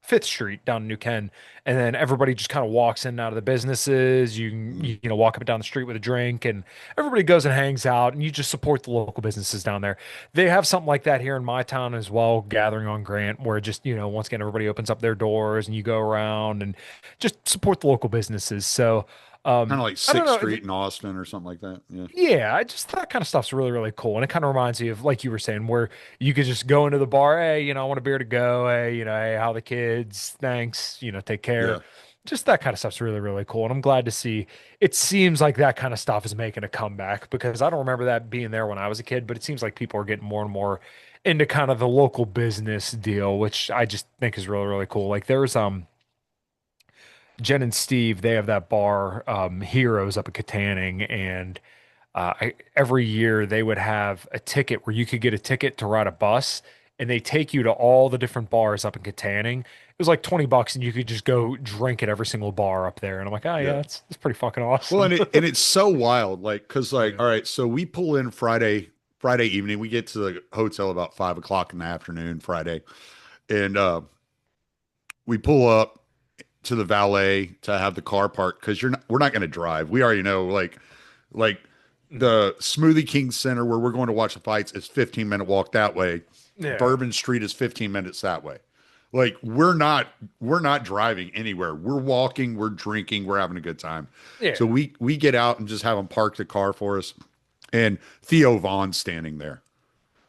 [SPEAKER 2] Fifth Street down in New Ken, and then everybody just kind of walks in and out of the businesses. You can,
[SPEAKER 1] Mm.
[SPEAKER 2] walk up and down the street with a drink, and everybody goes and hangs out, and you just support the local businesses down there. They have something like that here in my town as well, Gathering on Grant, where just once again everybody opens up their doors and you go around and just support the local businesses. So,
[SPEAKER 1] Kind of like
[SPEAKER 2] I don't
[SPEAKER 1] Sixth
[SPEAKER 2] know.
[SPEAKER 1] Street in Austin or something like that. Yeah.
[SPEAKER 2] Yeah, I just that kind of stuff's really, really cool. And it kind of reminds me of, like you were saying, where you could just go into the bar, hey, I want a beer to go. Hey, hey, how the kids? Thanks, take care.
[SPEAKER 1] Yeah.
[SPEAKER 2] Just that kind of stuff's really, really cool. And I'm glad to see it seems like that kind of stuff is making a comeback because I don't remember that being there when I was a kid, but it seems like people are getting more and more into kind of the local business deal, which I just think is really, really cool. Like there's Jen and Steve, they have that bar, Heroes up at Katanning, and every year they would have a ticket where you could get a ticket to ride a bus, and they take you to all the different bars up in Katanning. It was like $20, and you could just go drink at every single bar up there. And I'm like, oh yeah,
[SPEAKER 1] Yeah.
[SPEAKER 2] that's pretty fucking
[SPEAKER 1] Well,
[SPEAKER 2] awesome.
[SPEAKER 1] and it's so wild, like, cause like,
[SPEAKER 2] Yeah.
[SPEAKER 1] all right, so we pull in Friday evening. We get to the hotel about 5 o'clock in the afternoon, Friday, and we pull up to the valet to have the car parked because we're not going to drive. We already know, like
[SPEAKER 2] Mhm.
[SPEAKER 1] the Smoothie King Center where we're going to watch the fights is 15-minute walk that way.
[SPEAKER 2] Yeah.
[SPEAKER 1] Bourbon Street is 15 minutes that way. Like we're not driving anywhere. We're walking, we're drinking, we're having a good time. So
[SPEAKER 2] Yeah.
[SPEAKER 1] we get out and just have them park the car for us. And Theo Vaughn's standing there.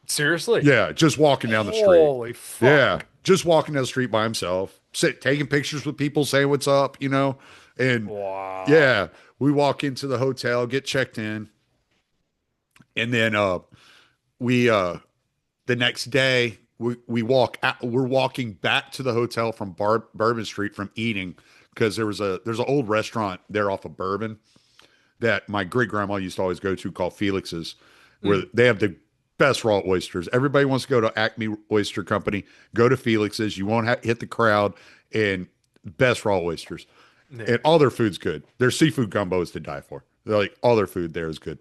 [SPEAKER 2] Seriously.
[SPEAKER 1] Yeah, just walking down the street.
[SPEAKER 2] Holy
[SPEAKER 1] Yeah,
[SPEAKER 2] fuck.
[SPEAKER 1] just walking down the street by himself, taking pictures with people, saying what's up. And
[SPEAKER 2] Wow.
[SPEAKER 1] yeah, we walk into the hotel, get checked in, and then we the next day we're walking back to the hotel from Bourbon Street from eating because there's an old restaurant there off of Bourbon that my great grandma used to always go to called Felix's, where
[SPEAKER 2] Mm.
[SPEAKER 1] they have the best raw oysters. Everybody wants to go to Acme Oyster Company. Go to Felix's. You won't hit the crowd and best raw oysters.
[SPEAKER 2] Yeah.
[SPEAKER 1] And all their food's good. Their seafood gumbo is to die for. They're like all their food there is good.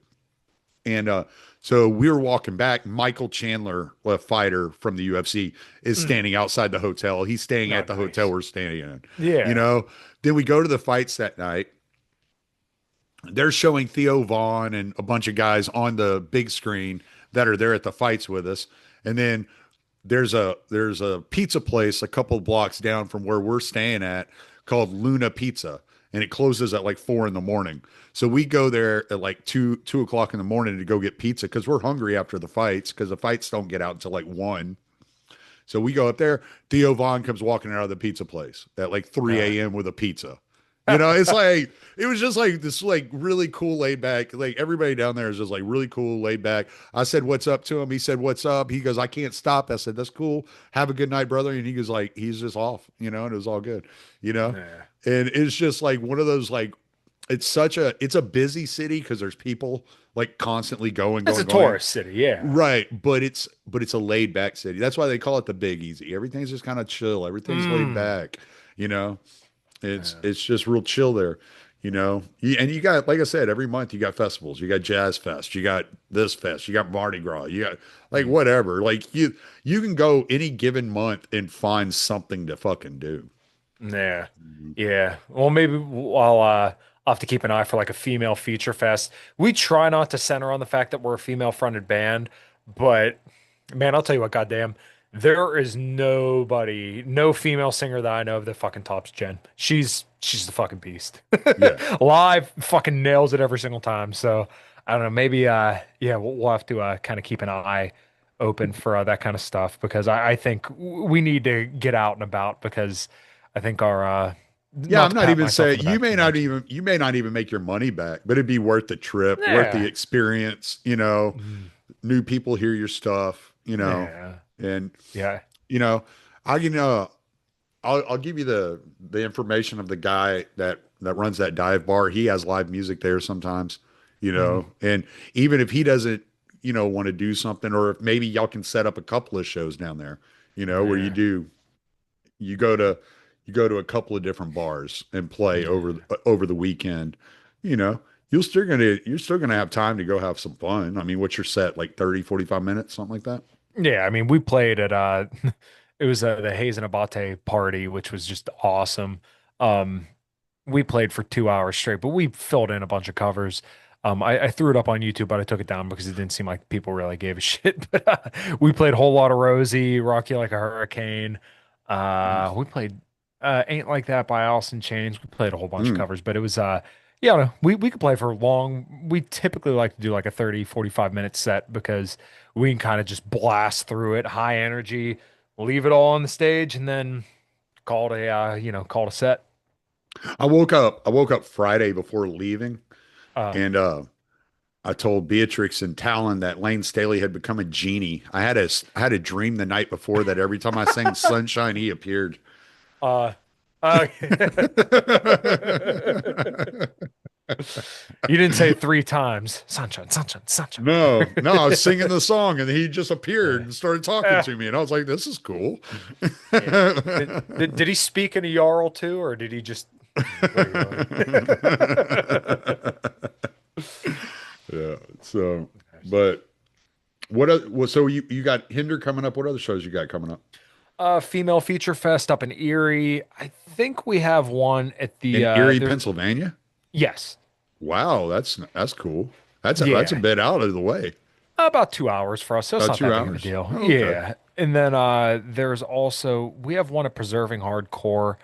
[SPEAKER 1] And so we were walking back. Michael Chandler, a fighter from the UFC, is
[SPEAKER 2] Mm.
[SPEAKER 1] standing outside the hotel. He's staying
[SPEAKER 2] Oh,
[SPEAKER 1] at the hotel
[SPEAKER 2] nice.
[SPEAKER 1] we're staying in. You
[SPEAKER 2] Yeah.
[SPEAKER 1] know. Then we go to the fights that night. They're showing Theo Vaughn and a bunch of guys on the big screen that are there at the fights with us. And then there's a pizza place a couple blocks down from where we're staying at called Luna Pizza, and it closes at like 4 in the morning. So we go there at like two o'clock in the morning to go get pizza because we're hungry after the fights because the fights don't get out until like 1. So we go up there. Theo Vaughn comes walking out of the pizza place at like 3
[SPEAKER 2] Uh,
[SPEAKER 1] a.m. with a pizza. It's like it was just like this like really cool laid back. Like everybody down there is just like really cool laid back. I said what's up to him. He said what's up. He goes I can't stop. I said that's cool. Have a good night, brother. And he goes like he's just off, and it was all good, you know.
[SPEAKER 2] Yeah.
[SPEAKER 1] And it's just like one of those like it's a busy city because there's people like constantly going
[SPEAKER 2] It's a
[SPEAKER 1] going going.
[SPEAKER 2] tourist city, yeah.
[SPEAKER 1] Right, but it's a laid back city. That's why they call it the Big Easy. Everything's just kind of chill. Everything's laid
[SPEAKER 2] Mm.
[SPEAKER 1] back. You know, it's
[SPEAKER 2] Yeah.
[SPEAKER 1] it's just real chill there. And you got like I said, every month you got festivals. You got Jazz Fest. You got this fest. You got Mardi Gras. You got like
[SPEAKER 2] Mm.
[SPEAKER 1] whatever. Like you can go any given month and find something to fucking do.
[SPEAKER 2] Yeah. Yeah. Well, maybe I'll have to keep an eye for like a female feature fest. We try not to center on the fact that we're a female fronted band, but man, I'll tell you what, goddamn, there is nobody, no female singer that I know of that fucking tops Jen. She's the fucking beast.
[SPEAKER 1] Yeah.
[SPEAKER 2] Live fucking nails it every single time. So I don't know, maybe yeah, we'll have to kind of keep an eye open for that kind of stuff because I think we need to get out and about because I think our
[SPEAKER 1] Yeah,
[SPEAKER 2] not
[SPEAKER 1] I'm
[SPEAKER 2] to
[SPEAKER 1] not
[SPEAKER 2] pat
[SPEAKER 1] even
[SPEAKER 2] myself on
[SPEAKER 1] saying
[SPEAKER 2] the back too much.
[SPEAKER 1] you may not even make your money back, but it'd be worth the trip, worth the
[SPEAKER 2] Yeah.
[SPEAKER 1] experience.
[SPEAKER 2] Mm.
[SPEAKER 1] New people hear your stuff,
[SPEAKER 2] Yeah.
[SPEAKER 1] and
[SPEAKER 2] Yeah.
[SPEAKER 1] you know, I can I'll give you the information of the guy that runs that dive bar. He has live music there sometimes,
[SPEAKER 2] Mm.
[SPEAKER 1] and even if he doesn't want to do something, or if maybe y'all can set up a couple of shows down there, where
[SPEAKER 2] Yeah.
[SPEAKER 1] you go to you go to a couple of different bars and play
[SPEAKER 2] Yeah.
[SPEAKER 1] over the weekend, you know, you're still gonna have time to go have some fun. I mean, what's your set like 30, 45 minutes, something like that?
[SPEAKER 2] Yeah, I mean, we played at it was the Hayes and Abate party, which was just awesome. Um, we played for 2 hours straight, but we filled in a bunch of covers. I threw it up on YouTube, but I took it down because it didn't seem like people really gave a shit. But we played Whole Lot of Rosie, Rock You Like a Hurricane.
[SPEAKER 1] Nice.
[SPEAKER 2] We played Ain't Like That by Alice in Chains. We played a whole bunch of
[SPEAKER 1] Mm.
[SPEAKER 2] covers, but it was yeah, no, we could play for long. We typically like to do like a 30, 45 minute set because we can kind of just blast through it, high energy, leave it all on the stage, and then call it a call it a set.
[SPEAKER 1] I woke up Friday before leaving,
[SPEAKER 2] Uh,
[SPEAKER 1] and I told Beatrix and Talon that Lane Staley had become a genie. I had a dream the night before that every time I sang Sunshine, he appeared.
[SPEAKER 2] Uh, uh, you didn't say it 3 times. Sunshine, sunshine, sunshine.
[SPEAKER 1] No, no, I was singing the song and he just appeared
[SPEAKER 2] Yeah.
[SPEAKER 1] and started talking
[SPEAKER 2] Uh,
[SPEAKER 1] to me. And I was like, this is cool.
[SPEAKER 2] yeah. Did he speak in a Jarl too, or did he just regularly?
[SPEAKER 1] Yeah. So, but so you got Hinder coming up. What other shows you got coming up?
[SPEAKER 2] Female Feature Fest up in Erie. I think we have one at the
[SPEAKER 1] In Erie,
[SPEAKER 2] there.
[SPEAKER 1] Pennsylvania?
[SPEAKER 2] Yes.
[SPEAKER 1] Wow, that's cool. That's a
[SPEAKER 2] Yeah.
[SPEAKER 1] bit out of the way.
[SPEAKER 2] About 2 hours for us, so it's
[SPEAKER 1] About
[SPEAKER 2] not
[SPEAKER 1] two
[SPEAKER 2] that big of a
[SPEAKER 1] hours.
[SPEAKER 2] deal.
[SPEAKER 1] Oh, okay.
[SPEAKER 2] Yeah. And then there's also we have one at Preserving Hardcore,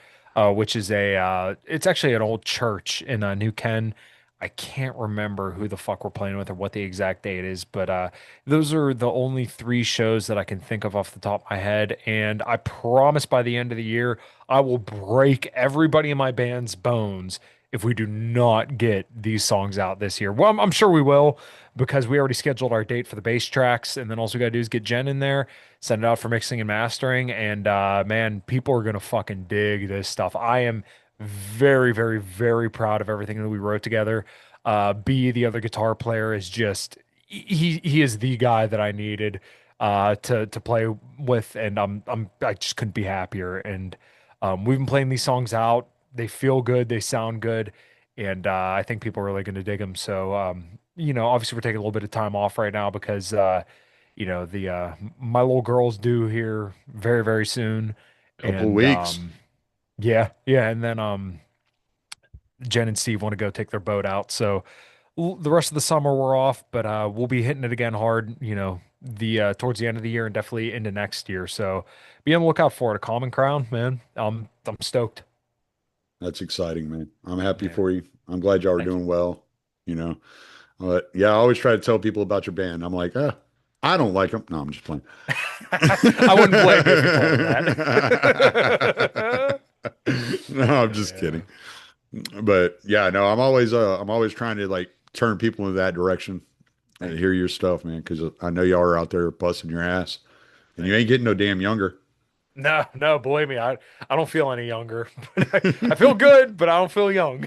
[SPEAKER 2] which is a it's actually an old church in New Ken. I can't remember who the fuck we're playing with or what the exact date is, but those are the only 3 shows that I can think of off the top of my head. And I promise by the end of the year, I will break everybody in my band's bones if we do not get these songs out this year. Well, I'm sure we will because we already scheduled our date for the bass tracks, and then all we gotta do is get Jen in there, send it out for mixing and mastering, and man, people are gonna fucking dig this stuff. I am very, very, very proud of everything that we wrote together. B, the other guitar player, is just he is the guy that I needed to play with, and I just couldn't be happier. And we've been playing these songs out. They feel good, they sound good, and I think people are really going to dig them. So obviously we're taking a little bit of time off right now because the my little girl's due here very, very soon,
[SPEAKER 1] Couple of
[SPEAKER 2] and
[SPEAKER 1] weeks.
[SPEAKER 2] yeah, yeah, and then Jen and Steve want to go take their boat out. So the rest of the summer we're off, but we'll be hitting it again hard, the towards the end of the year and definitely into next year. So be on the lookout for it. A Common Crown, man. I'm stoked.
[SPEAKER 1] That's exciting, man. I'm happy
[SPEAKER 2] Yeah.
[SPEAKER 1] for you. I'm glad y'all are
[SPEAKER 2] Thank you.
[SPEAKER 1] doing well. You know, yeah, I always try to tell people about your band. I'm like, I don't like them. No, I'm just playing.
[SPEAKER 2] I wouldn't blame you if you told them that.
[SPEAKER 1] No, I'm just
[SPEAKER 2] Yeah.
[SPEAKER 1] kidding. But yeah, no, I'm always trying to like turn people in that direction and
[SPEAKER 2] Thank you.
[SPEAKER 1] hear your stuff, man, because I know y'all are out there busting your ass and you
[SPEAKER 2] Thank
[SPEAKER 1] ain't
[SPEAKER 2] you.
[SPEAKER 1] getting no damn younger.
[SPEAKER 2] No, no, believe me, I don't feel any younger. But I feel good, but I don't feel young.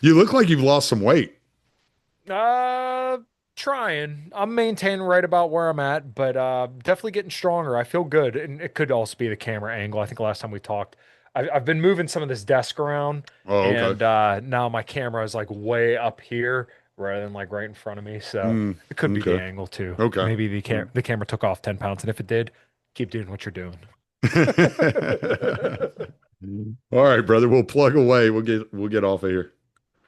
[SPEAKER 1] You look like you've lost some weight.
[SPEAKER 2] Uh, Trying. I'm maintaining right about where I'm at, but definitely getting stronger. I feel good, and it could also be the camera angle. I think last time we talked, I've been moving some of this desk around,
[SPEAKER 1] Oh, okay.
[SPEAKER 2] and now my camera is like way up here rather than like right in front of me. So
[SPEAKER 1] Mm,
[SPEAKER 2] it could be the
[SPEAKER 1] okay.
[SPEAKER 2] angle too.
[SPEAKER 1] Okay.
[SPEAKER 2] Maybe
[SPEAKER 1] Mm.
[SPEAKER 2] the camera took off 10 pounds, and if it did, keep doing what you're doing.
[SPEAKER 1] All right, brother. We'll plug away. We'll get off of here.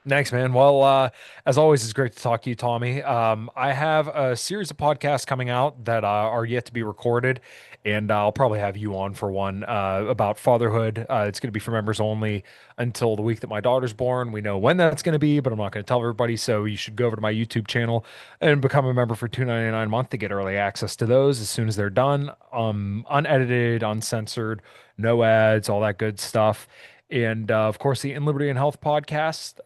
[SPEAKER 2] Thanks, man. Well, as always, it's great to talk to you, Tommy. I have a series of podcasts coming out that are yet to be recorded, and I'll probably have you on for one about fatherhood. It's going to be for members only until the week that my daughter's born. We know when that's going to be, but I'm not going to tell everybody. So you should go over to my YouTube channel and become a member for $2.99 a month to get early access to those as soon as they're done. Unedited, uncensored, no ads, all that good stuff. And of course, the In Liberty and Health podcast.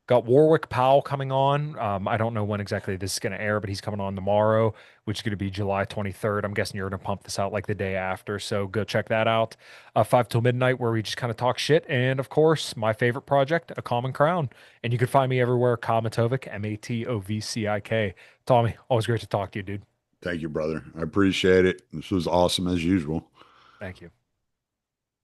[SPEAKER 2] Got Warwick Powell coming on. I don't know when exactly this is going to air, but he's coming on tomorrow, which is going to be July 23rd. I'm guessing you're going to pump this out like the day after. So go check that out. 5 till midnight, where we just kind of talk shit. And of course, my favorite project, A Common Crown. And you can find me everywhere, Komatovic, Matovcik. Tommy, always great to talk to you, dude.
[SPEAKER 1] Thank you, brother. I appreciate it. This was awesome as usual.
[SPEAKER 2] Thank you.